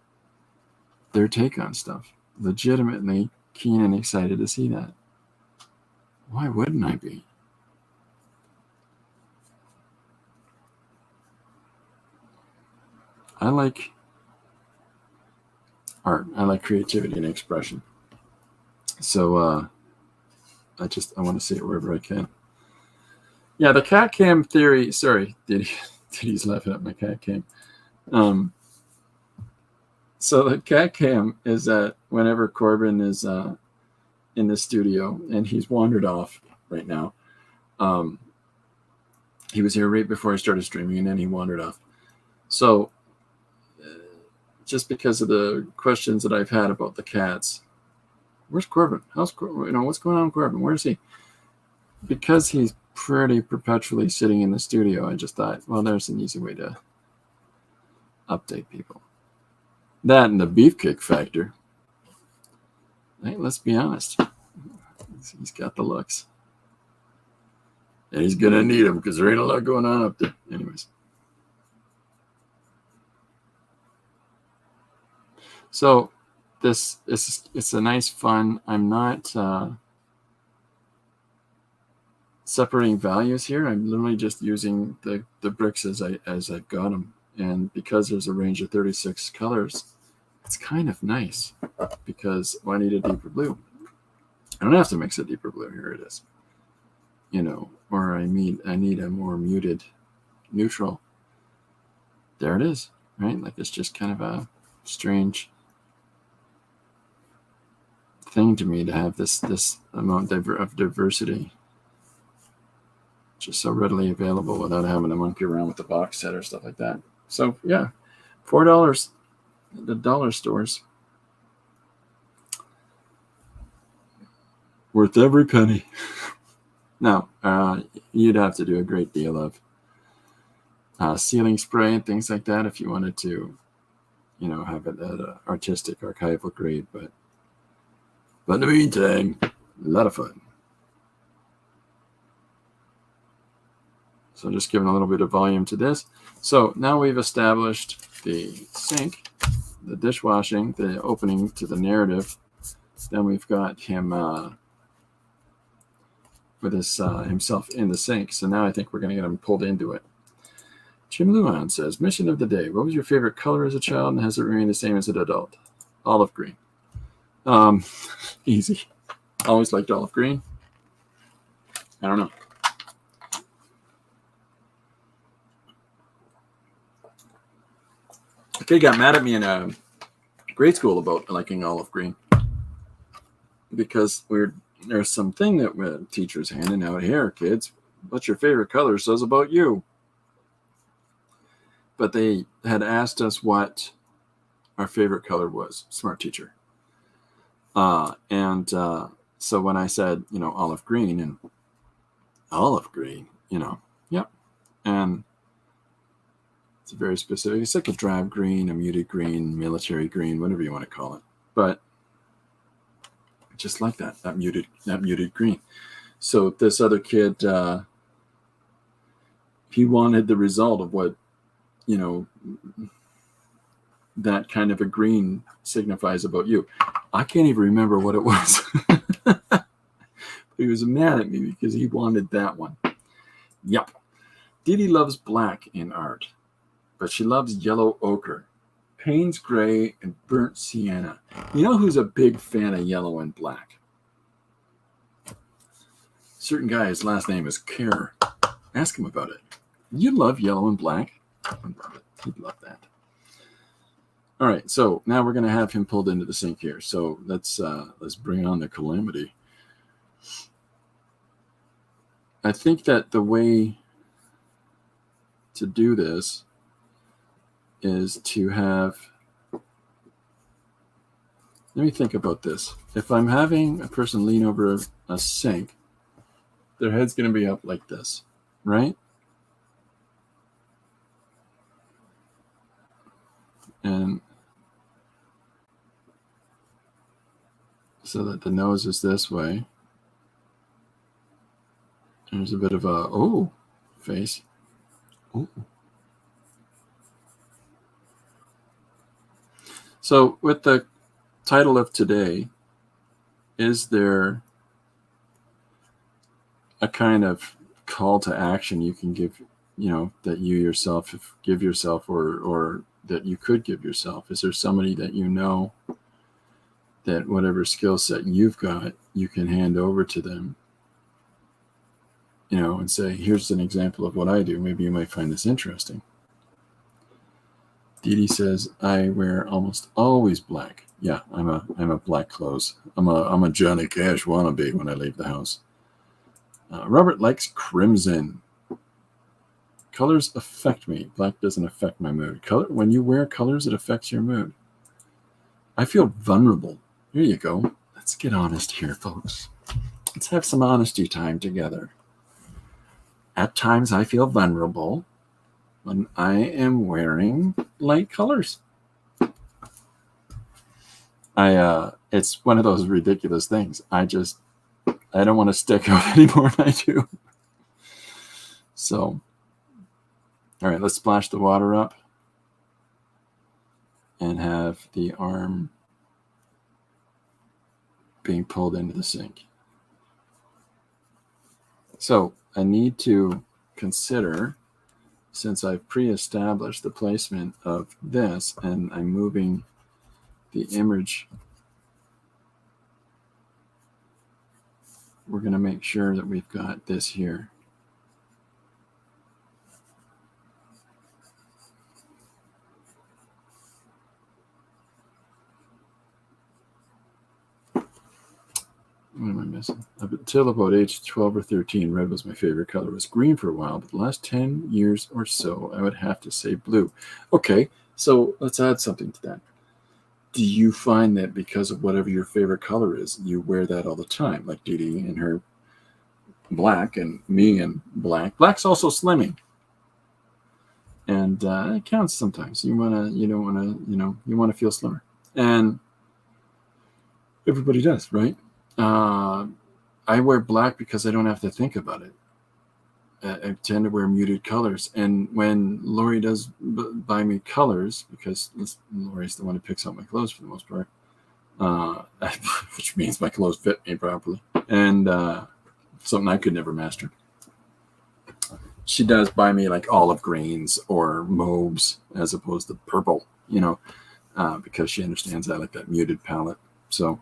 their take on stuff. Legitimately keen and excited to see that. Why wouldn't I be? I like art. I like creativity and expression. So I want to see it wherever I can. Yeah, the cat cam theory. Sorry, Diddy's laughing at my cat cam. So the cat cam is that whenever Corbin is in the studio, and he's wandered off right now. He was here right before I started streaming, and then he wandered off. So just because of the questions that I've had about the cats, where's Corbin? How's Corbin? What's going on with Corbin? Where's he? Because he's pretty perpetually sitting in the studio, I just thought, well, there's an easy way to update people. That and the beefcake factor. Hey, let's be honest. He's got the looks. And he's going to need them because there ain't a lot going on up there. Anyways. So it's a nice fun. I'm not separating values here. I'm literally just using the bricks as I've got them. And because there's a range of 36 colors, it's kind of nice because I need a deeper blue. I don't have to mix a deeper blue. Here it is. Or I need a more muted neutral. There it is, right? Like it's just kind of a strange thing to me to have this amount of diversity just so readily available without having to monkey around with the box set or stuff like that. So yeah, $4, the dollar stores, worth every penny. Now, you'd have to do a great deal of ceiling spray and things like that if you wanted to, have it at an artistic archival grade. But in the meantime, a lot of fun. So just giving a little bit of volume to this. So now we've established the sink, the dishwashing, the opening to the narrative. Then we've got him with his himself in the sink. So now I think we're going to get him pulled into it. Jim Luan says, mission of the day. What was your favorite color as a child and has it remained the same as an adult? Olive green. Easy. Always liked olive green. I don't know. A kid got mad at me in grade school about liking olive green because there's something that teachers handing out here, kids. What's your favorite color says about you. But they had asked us what our favorite color was. Smart teacher. So when I said, olive green, yep. And It's very specific. It's like a drab green, a muted green, military green, whatever you want to call it. But just like that muted green. So this other kid, he wanted the result of what, that kind of a green signifies about you. I can't even remember what it was. He was mad at me because he wanted that one. Yep. Didi loves black in art, but she loves yellow ochre, Payne's gray, and burnt sienna. You know who's a big fan of yellow and black? Certain guy, his last name is Kerr. Ask him about it. You love yellow and black? I love it. He'd love that. All right, so now we're going to have him pulled into the sink here. So let's bring on the calamity. I think that the way to do this is to have, let me think about this. If I'm having a person lean over a sink, their head's going to be up like this, right? And so that the nose is this way. There's a bit of a, face. Ooh. So with the title of today, is there a kind of call to action you can give, that you yourself give yourself or that you could give yourself? Is there somebody that that whatever skill set you've got, you can hand over to them, and say, here's an example of what I do. Maybe you might find this interesting. Didi says, I wear almost always black. Yeah, I'm a black clothes. I'm a Johnny Cash wannabe when I leave the house. Robert likes crimson. Colors affect me. Black doesn't affect my mood. When you wear colors, it affects your mood. I feel vulnerable. Here you go. Let's get honest here, folks. Let's have some honesty time together. At times, I feel vulnerable when I am wearing light colors. It's one of those ridiculous things. I don't want to stick out any more than I do. So, all right, let's splash the water up and have the arm being pulled into the sink. So I need to consider, since I've pre-established the placement of this and I'm moving the image, we're going to make sure that we've got this here. What am I missing? Up until about age 12 or 13, red was my favorite color. It was green for a while, but the last 10 years or so, I would have to say blue. Okay, so let's add something to that. Do you find that because of whatever your favorite color is, you wear that all the time? Like Didi and her black and me and black. Black's also slimming. And it counts sometimes. You want to feel slimmer. And everybody does, right? I wear black because I don't have to think about it. I tend to wear muted colors. And when Lori does buy me colors, because Lori's the one who picks out my clothes for the most part, which means my clothes fit me properly, and something I could never master. She does buy me like olive greens or mauves as opposed to purple, because she understands I like that muted palette. So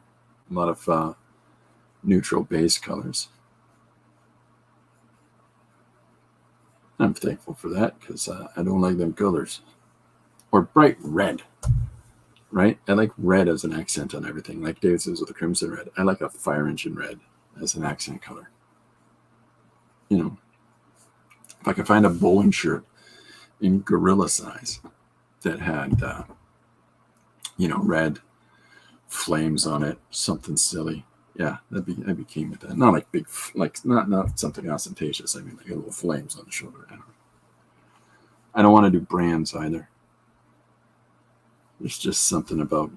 a lot of neutral base colors. I'm thankful for that because I don't like them colors. Or bright red, right? I like red as an accent on everything. Like David says with the crimson red. I like a fire engine red as an accent color. If I could find a bowling shirt in gorilla size that had, red flames on it, something silly. Yeah, I'd be keen with that. Not like big, not something ostentatious. I mean, like little flames on the shoulder. I don't know. I don't want to do brands either. There's just something about,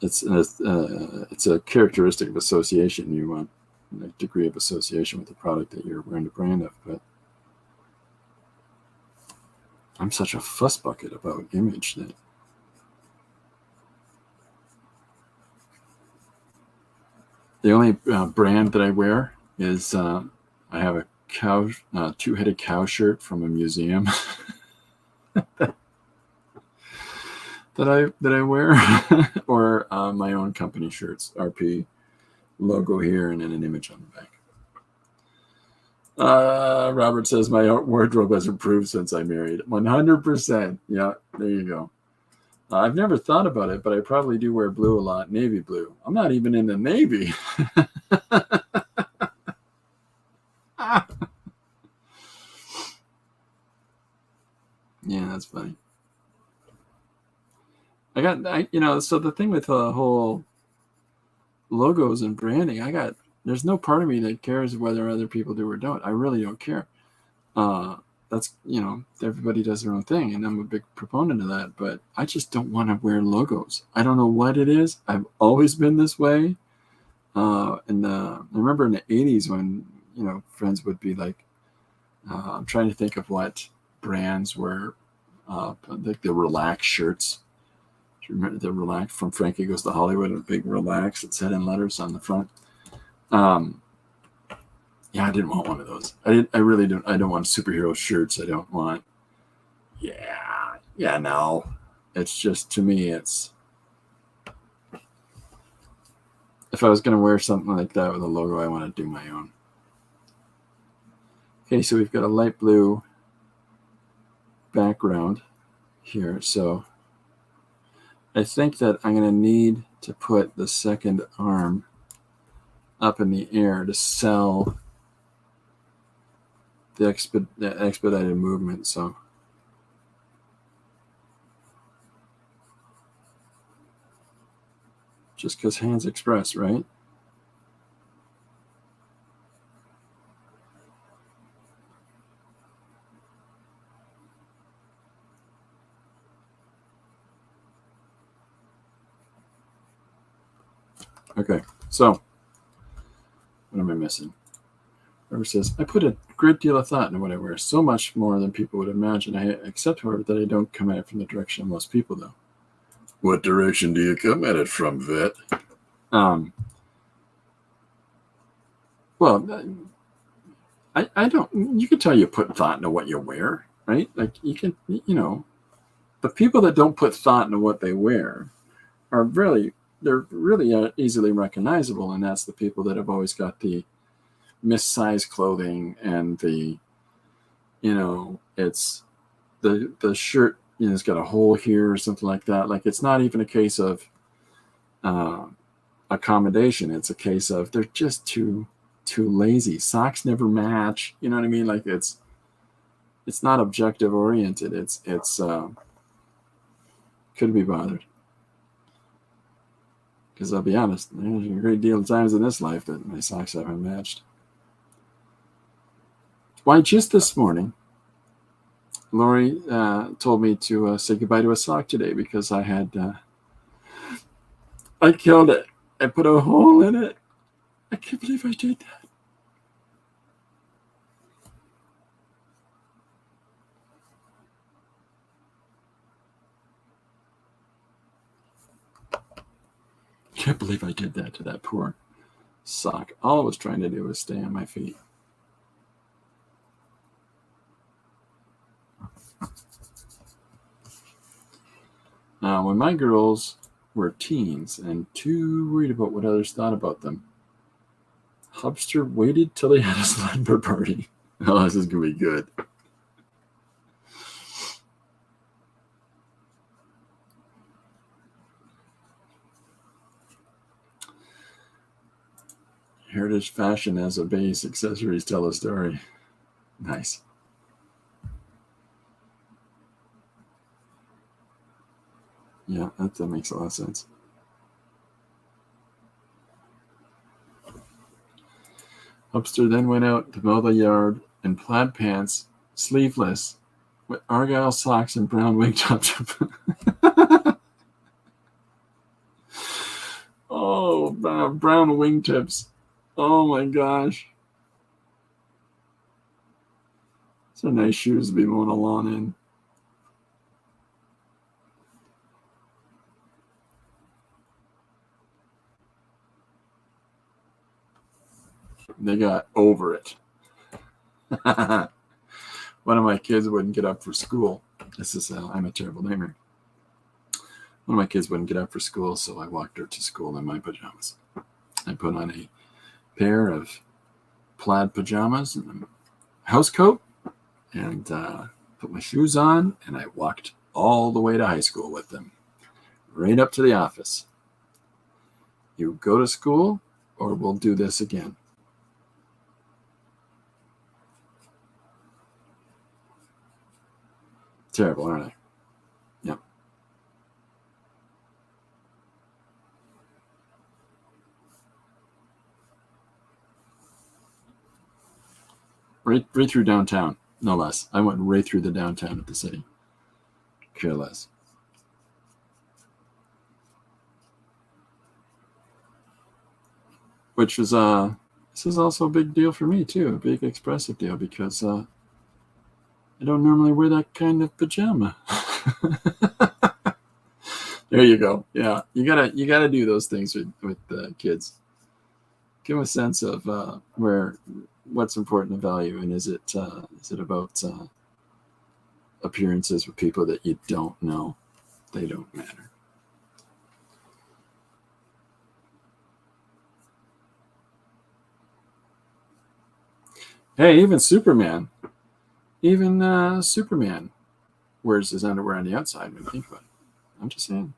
it's a characteristic of association. You want a degree of association with the product that you're wearing the brand of. But I'm such a fuss bucket about image that the only brand that I wear is I have a cow, two-headed cow shirt from a museum that I wear, or my own company shirts, RP logo here, and then an image on the back. Robert says my wardrobe has improved since I married. 100%. Yeah, there you go. I've never thought about it, but I probably do wear blue a lot, navy blue. I'm not even in the Navy. Yeah, that's funny. So the thing with the whole logos and branding, there's no part of me that cares whether other people do or don't. I really don't care. That's, everybody does their own thing, and I'm a big proponent of that, but I just don't want to wear logos. I don't know what it is. I've always been this way. I remember in the 80s when, friends would be like, I'm trying to think of what brands were, like the Relax shirts. Do you remember the Relax from Frankie Goes to Hollywood? A big Relax that said in letters on the front. Yeah, I didn't want one of those. I really don't. I don't want superhero shirts. I don't want. Yeah, no. It's just, to me, it's. If I was going to wear something like that with a logo, I want to do my own. Okay, so we've got a light blue background here. So I think that I'm going to need to put the second arm up in the air to sell the expedited movement. So just because hands express, right? Okay, so what am I missing? Whoever says, I put a great deal of thought into what I wear, so much more than people would imagine. I accept, however, that I don't come at it from the direction of most people, though. What direction do you come at it from, Vet? Well, I don't, you can tell you put thought into what you wear, right? Like you can, the people that don't put thought into what they wear are they're really easily recognizable. And that's the people that have always got the missized clothing and the, it's the shirt, it's got a hole here or something like that. Like it's not even a case of accommodation. It's a case of they're just too lazy. Socks never match. You know what I mean? Like it's not objective oriented. It's could be bothered. Because I'll be honest, there's a great deal of times in this life that my socks haven't matched. Why, just this morning, Lori told me to say goodbye to a sock today because I killed it. I put a hole in it. I can't believe I did that. Can't believe I did that to that poor sock. All I was trying to do was stay on my feet. When my girls were teens and too worried about what others thought about them, Hubster waited till they had a slumber party. Oh, this is going to be good. Heritage fashion as a base, accessories tell a story. Nice. Yeah, that makes a lot of sense. Hubster then went out to mow the yard in plaid pants, sleeveless, with argyle socks and brown wingtips. Oh, brown wingtips. Oh my gosh. Those are nice shoes to be mowing a lawn in. They got over it. One of my kids wouldn't get up for school. I'm a terrible nightmare. One of my kids wouldn't get up for school, so I walked her to school in my pajamas. I put on a pair of plaid pajamas and a house coat and put my shoes on, and I walked all the way to high school with them, right up to the office. You go to school, or we'll do this again. Terrible, aren't I? Yep. Right through downtown, no less. I went right through the downtown of the city. Care less. Which is this is also a big deal for me too, a big expressive deal, because I don't normally wear that kind of pajama. There you go. Yeah, you gotta do those things with kids. Give them a sense of what's important to value, and is it about appearances with people that you don't know? They don't matter. Hey, even Superman wears his underwear on the outside when you think about it. I'm just saying.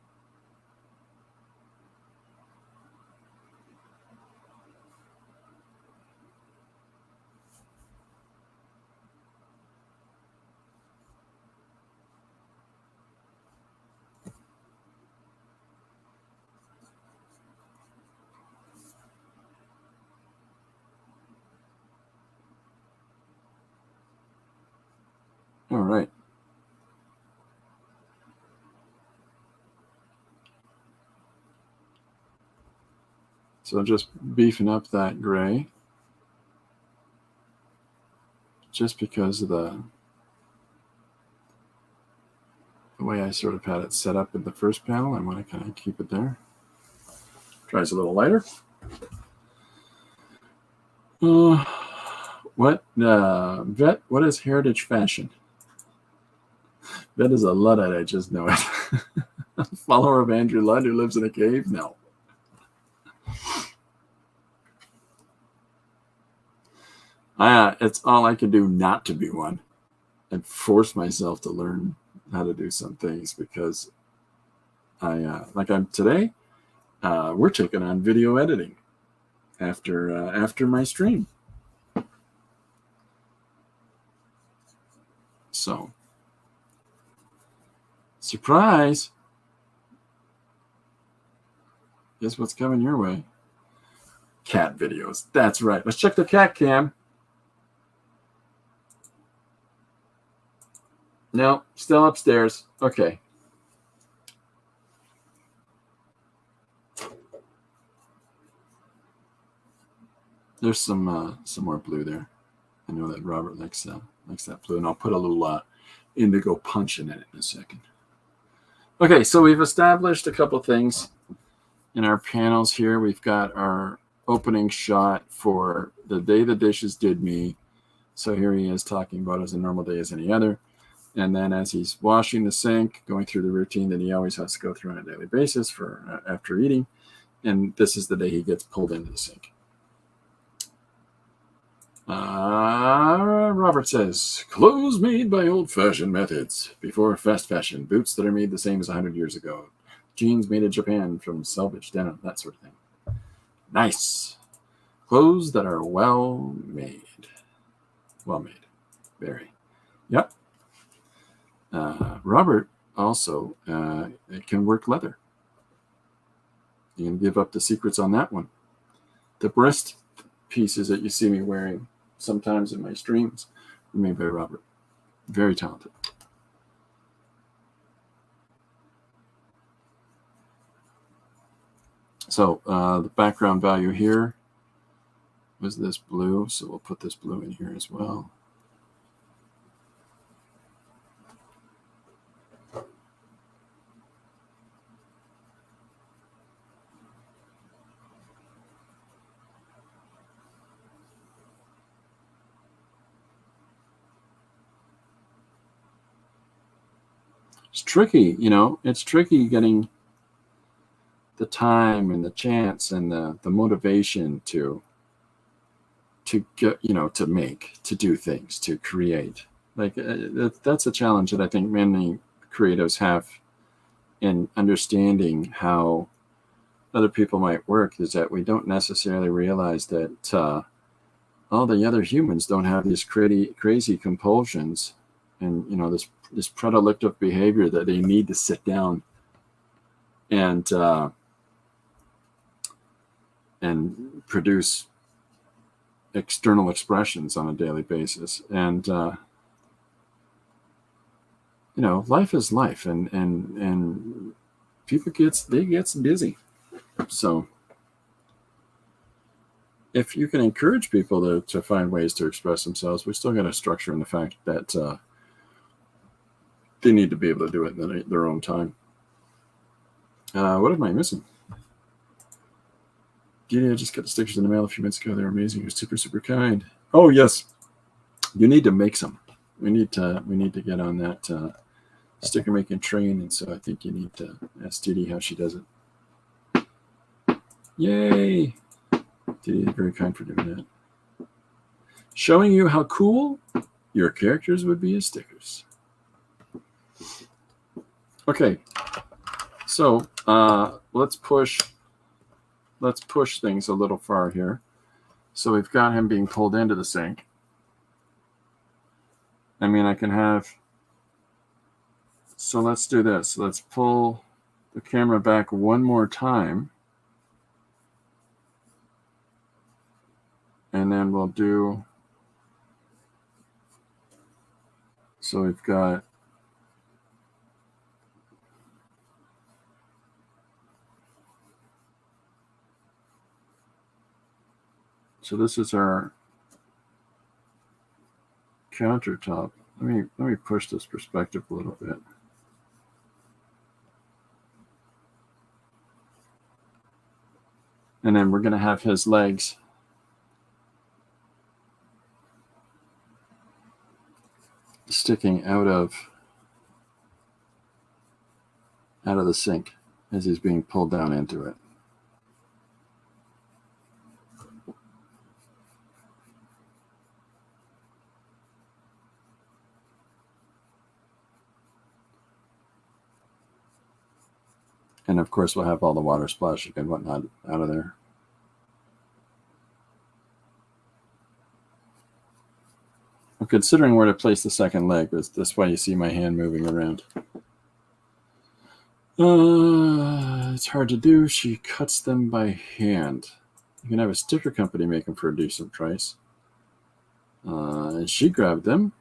All right. So just beefing up that gray, just because of the way I sort of had it set up in the first panel. I want to kind of keep it there. Tries a little lighter. Vet, what is heritage fashion? Vet is a Luddite, I just know it. A follower of Andrew Ludd who lives in a cave? No. It's all I can do not to be one, and force myself to learn how to do some things, because today, we're taking on video editing after my stream. So, surprise! Guess what's coming your way? Cat videos. That's right. Let's check the cat cam. No, still upstairs. Okay. There's some more blue there. I know that Robert likes that blue, and I'll put a little indigo punch in it in a second. Okay, so we've established a couple things in our panels here. We've got our opening shot for the day the dishes did me. So here he is talking about as a normal day as any other. And then as he's washing the sink, going through the routine that he always has to go through on a daily basis for after eating. And this is the day he gets pulled into the sink. Robert says, clothes made by old-fashioned methods, before fast fashion, boots that are made the same as 100 years ago, jeans made in Japan from salvaged denim, that sort of thing. Nice. Clothes that are well made. Well made. Very. Yep. Robert also can work leather. You can give up the secrets on that one. The breast pieces that you see me wearing sometimes in my streams were made by Robert. Very talented. So the background value here was this blue, so we'll put this blue in here as well. It's tricky, you know, it's tricky getting the time and the chance and the motivation to get, you know, to make, to do things, to create. Like that's a challenge that I think many creatives have in understanding how other people might work, is that we don't necessarily realize that all the other humans don't have these crazy compulsions and, you know, this predilective behavior that they need to sit down and produce external expressions on a daily basis. And you know, life is life, and people gets busy. So if you can encourage people to find ways to express themselves, we still got a structure in the fact that they need to be able to do it in their own time. What am I missing? I just got the stickers in the mail a few minutes ago. They're amazing. You're super, super kind. Oh yes, you need to make some. We need to get on that sticker making train, and so I think you need to ask Didi how she does it. Yay! Didi is very kind for doing that. Showing you how cool your characters would be as stickers. Okay, so let's push things a little far here. So we've got him being pulled into the sink. I mean, I can have, so let's do this. Let's pull the camera back one more time. And then we'll do, so we've got, so this is our countertop. Let me push this perspective a little bit. And then we're going to have his legs sticking out of the sink as he's being pulled down into it. And of course, we'll have all the water splashing and whatnot out of there. I'm considering where to place the second leg. That's why you see my hand moving around. It's hard to do. She cuts them by hand. You can have a sticker company make them for a decent price. And she grabbed them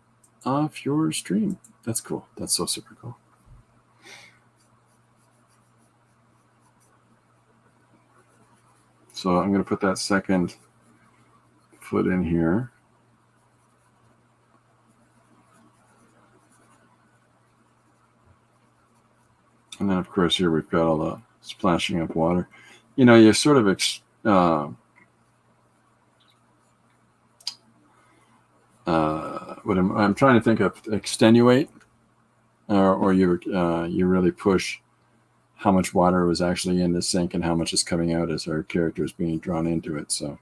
off your stream. That's cool. That's so super cool. So I'm going to put that second foot in here. And then, of course, here we've got all the splashing of water. You know, you sort of what I'm trying to think of, extenuate, or you really push how much water was actually in the sink and how much is coming out as our character is being drawn into it. So,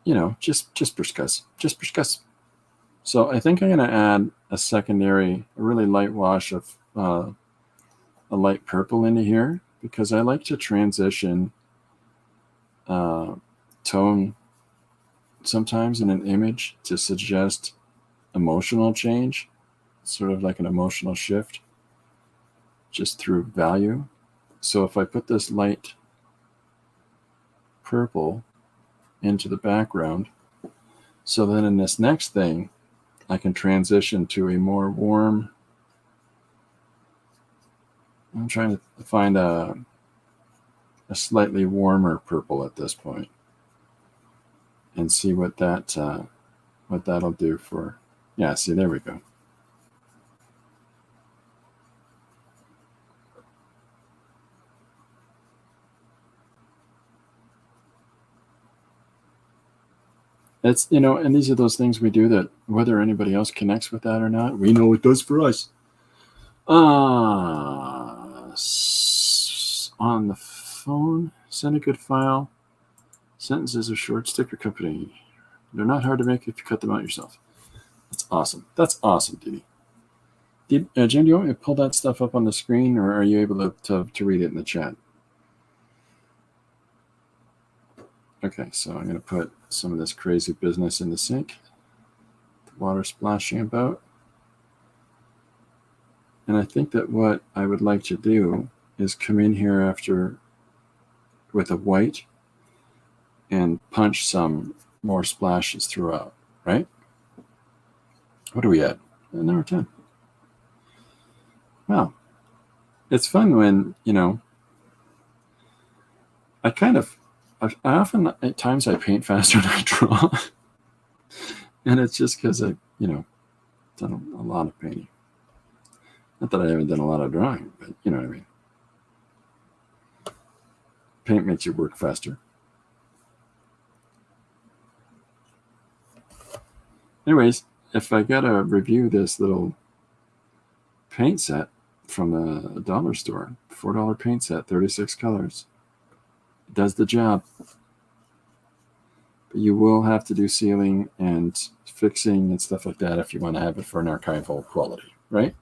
you know, just discuss. So I think I'm going to add a really light wash of a light purple into here, because I like to transition tone sometimes in an image to suggest emotional change, sort of like an emotional shift, just through value. So if I put this light purple into the background, so then in this next thing, I can transition to a more warm. I'm trying to find a slightly warmer purple at this point, and see what that'll do for. Yeah, see, there we go. It's, and these are those things we do that whether anybody else connects with that or not, we know it does for us. On the phone, send a good file. Sentences are short. Sticker company. They're not hard to make if you cut them out yourself. That's awesome. That's awesome, Dee. Jim, do you want me to pull that stuff up on the screen, or are you able to read it in the chat? Okay, so I'm going to put some of this crazy business in the sink. The water splashing about. And I think that what I would like to do is come in here after with a white and punch some more splashes throughout, right? What are we at? Number 10. Wow. It's fun when, I often, at times, I paint faster than I draw. And it's just because I've, done a lot of painting. Not that I haven't done a lot of drawing, but you know what I mean. Paint makes you work faster. Anyways, if I got to review this little paint set from a dollar store, $4 paint set, 36 colors, it does the job. But you will have to do sealing and fixing and stuff like that if you want to have it for an archival quality, right?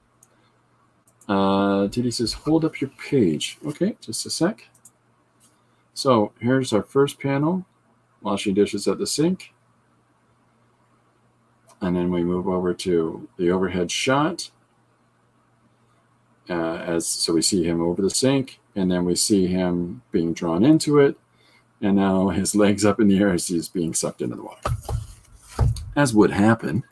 Didi says, hold up your page. Okay, just a sec. So here's our first panel, washing dishes at the sink. And then we move over to the overhead shot. So we see him over the sink, and then we see him being drawn into it. And now his legs up in the air as he's being sucked into the water. As would happen.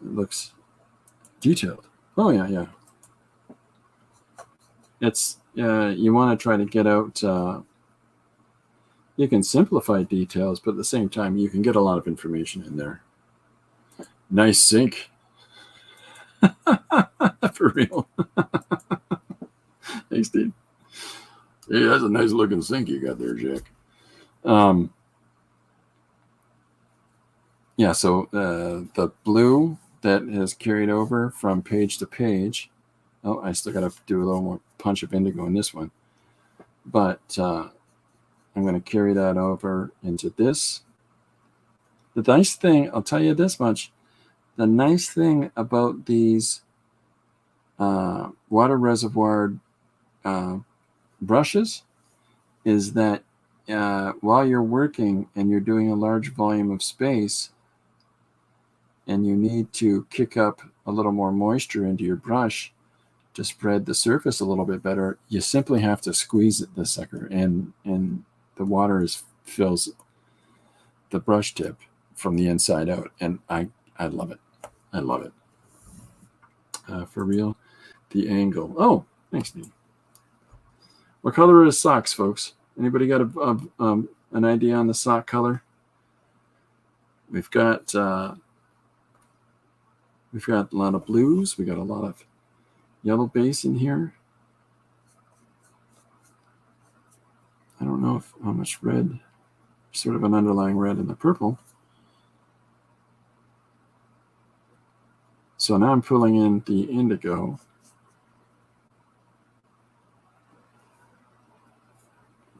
It looks detailed. Oh, yeah. It's, you want to try to get out, you can simplify details, but at the same time, you can get a lot of information in there. Nice sink. For real. Thanks, Steve. Hey, that's a nice looking sink you got there, Jack. Yeah, so the blue that is carried over from page to page. Oh, I still got to do a little more punch of indigo in this one. But I'm going to carry that over into this. The nice thing, I'll tell you this much, the nice thing about these water reservoir brushes is that while you're working and you're doing a large volume of space and you need to kick up a little more moisture into your brush to spread the surface a little bit better, you simply have to squeeze the sucker, and the water fills the brush tip from the inside out, and I love it. I love it. For real, the angle. Oh, thanks, Dean. What color are his socks, folks? Anybody got an idea on the sock color? We've got a lot of blues. We got a lot of yellow base in here. I don't know how much red, sort of an underlying red in the purple. So now I'm pulling in the indigo.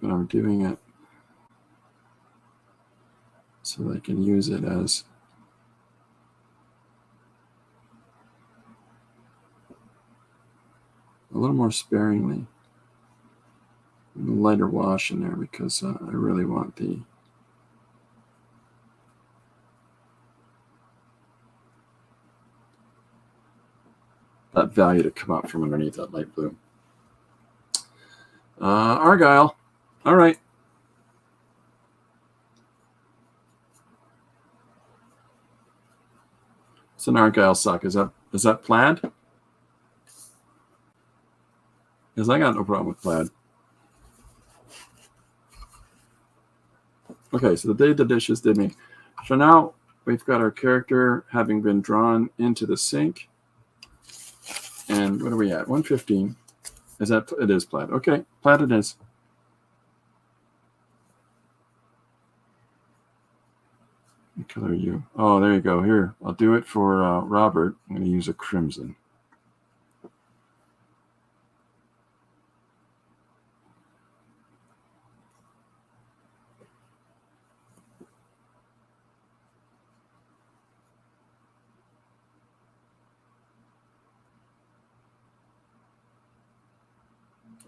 But I'm doing it so that I can use it as a little more sparingly. A lighter wash in there because I really want the that value to come up from underneath that light blue. Argyle. All right. It's an Argyle sock. Is that plaid? Because I got no problem with plaid. Okay, so the day the dishes did me. So now we've got our character having been drawn into the sink. And what are we at? 115. Is that it is plaid? Okay, plaid it is. What color are you? Oh, there you go. Here, I'll do it for Robert. I'm going to use a crimson.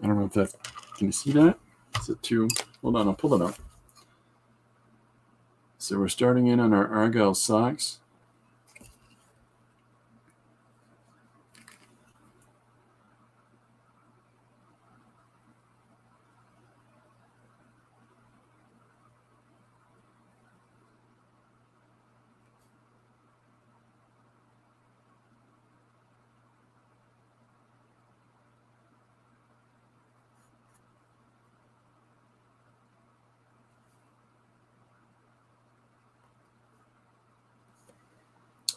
I don't know if that, can you see that? Is it too, hold on, I'll pull it up. So we're starting in on our Argyle socks.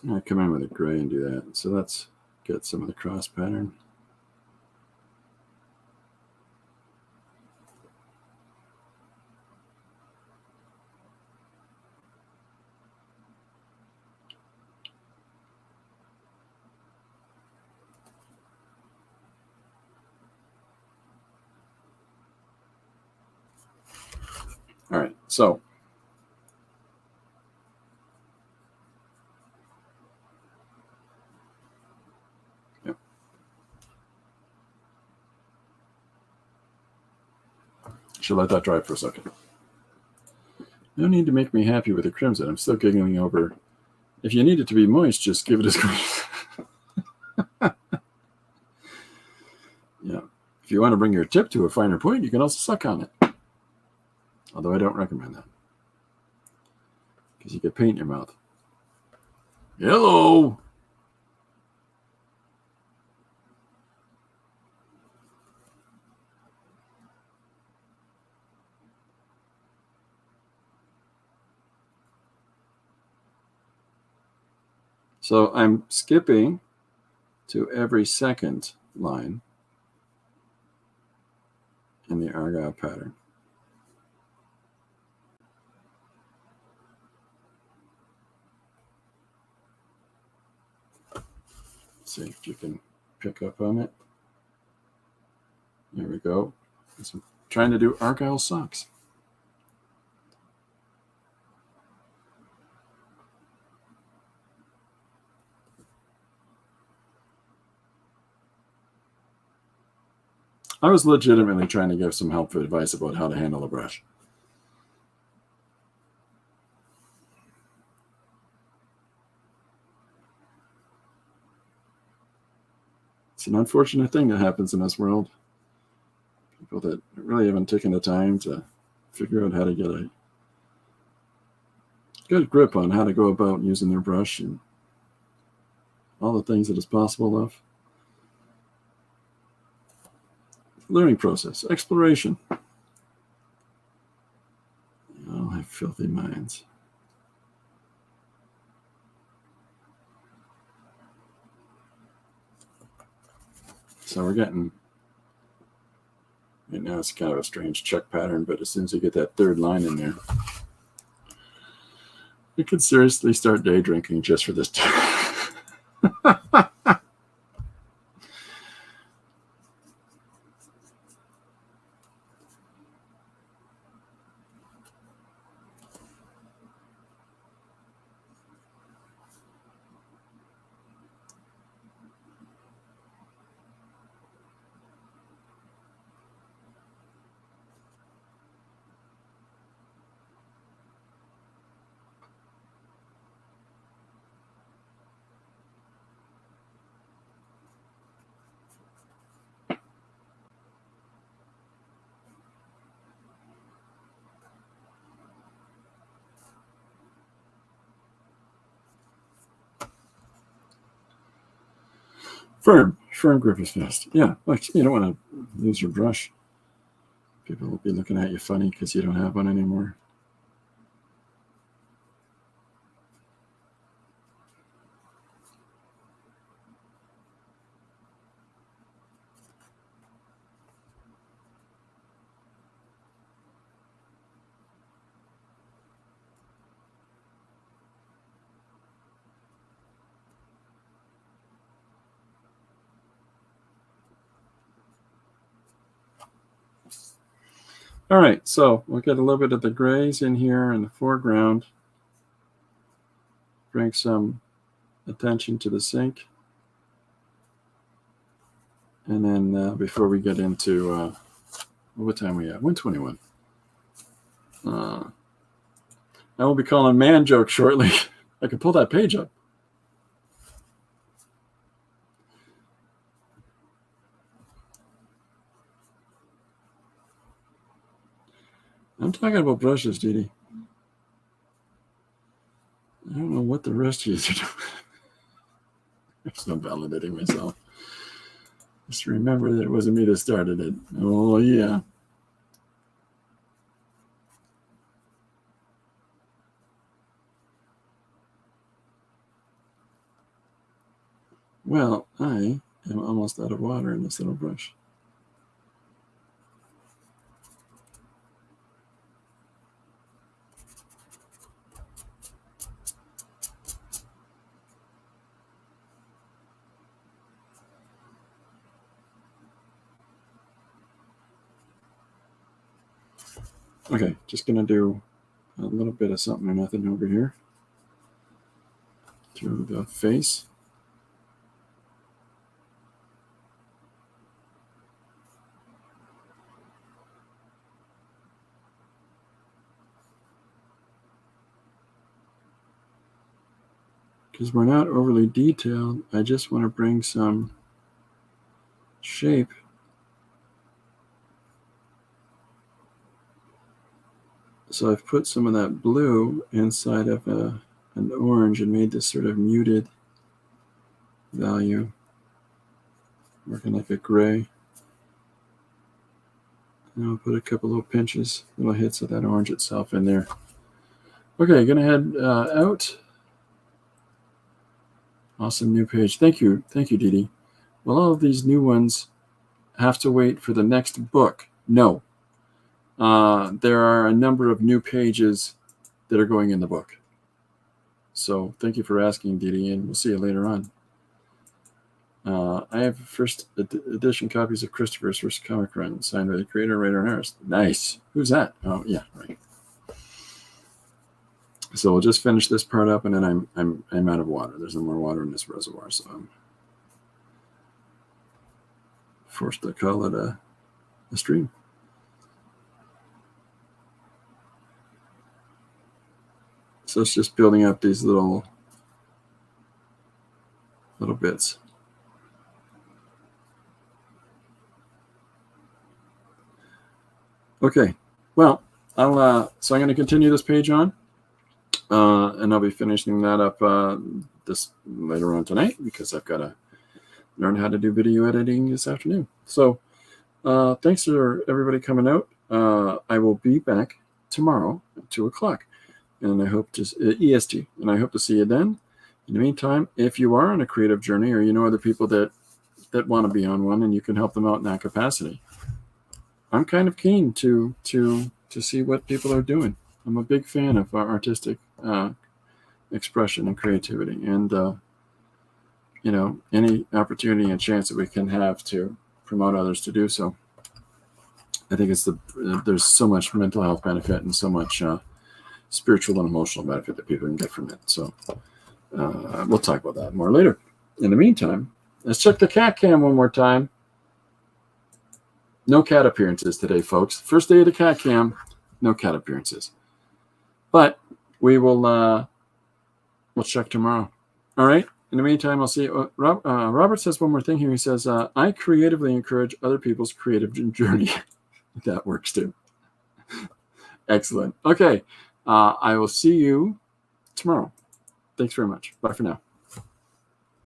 I come in with a gray and do that. So let's get some of the cross pattern. All right, so yep. Should let that dry for a second. No need to make me happy with the crimson. I'm still giggling over. If you need it to be moist, just give it a squeeze. Yeah. If you want to bring your tip to a finer point, you can also suck on it. Although I don't recommend that. Because you get paint in your mouth. Hello! So I'm skipping to every second line in the Argyle pattern. See if you can pick up on it. There we go. So I'm trying to do Argyle socks. I was legitimately trying to give some helpful advice about how to handle a brush. It's an unfortunate thing that happens in this world. People that really haven't taken the time to figure out how to get a good grip on how to go about using their brush and all the things that it's possible of. Learning process, exploration. We all have filthy minds. So we're getting, right now it's kind of a strange check pattern, but as soon as you get that third line in there, you could seriously start day drinking just for this. Firm grip is best. Yeah, like you don't want to lose your brush. People will be looking at you funny because you don't have one anymore. All right, so we'll get a little bit of the grays in here in the foreground. Bring some attention to the sink. And then before we get into, what time are we at? 1:21. I will be calling man joke shortly. I can pull that page up. I'm talking about brushes, Dee. I don't know what the rest of you are doing. I'm still validating myself. Just remember that it wasn't me that started it. Oh, yeah. Well, I am almost out of water in this little brush. Okay, just going to do a little bit of something or nothing over here through the face. Because we're not overly detailed, I just want to bring some shape. So I've put some of that blue inside of an orange and made this sort of muted value, working like a gray. And I'll put a couple little pinches, little hits of that orange itself in there. Okay, gonna head out. Awesome new page. Thank you, Dee. Well, all of these new ones have to wait for the next book. No. There are a number of new pages that are going in the book. So thank you for asking, Dee, and we'll see you later on. I have first edition copies of Christopher's first comic run, signed by the creator, writer, and artist. Nice. Who's that? Oh, yeah, right. So we'll just finish this part up, and then I'm out of water. There's no more water in this reservoir, so I'm forced to call it a stream. So it's just building up these little bits. Okay, well, so I'm going to continue this page on, and I'll be finishing that up this later on tonight because I've got to learn how to do video editing this afternoon. So thanks for everybody coming out. I will be back tomorrow at 2:00, and I hope to EST, and I hope to see you then. In the meantime, if you are on a creative journey or you know other people that want to be on one and you can help them out in that capacity, I'm kind of keen to see what people are doing. I'm a big fan of artistic expression and creativity, and any opportunity and chance that we can have to promote others to do so. I think there's so much mental health benefit and so much spiritual and emotional benefit that people can get from it. So we'll talk about that more later. In the meantime, let's check the cat cam one more time. No cat appearances today, folks. First day of the cat cam, no cat appearances. But we will we'll check tomorrow. All right. In the meantime, I'll see you. Robert says one more thing here. He says, I creatively encourage other people's creative journey. That works too. Excellent. Okay. I will see you tomorrow. Thanks very much. Bye for now.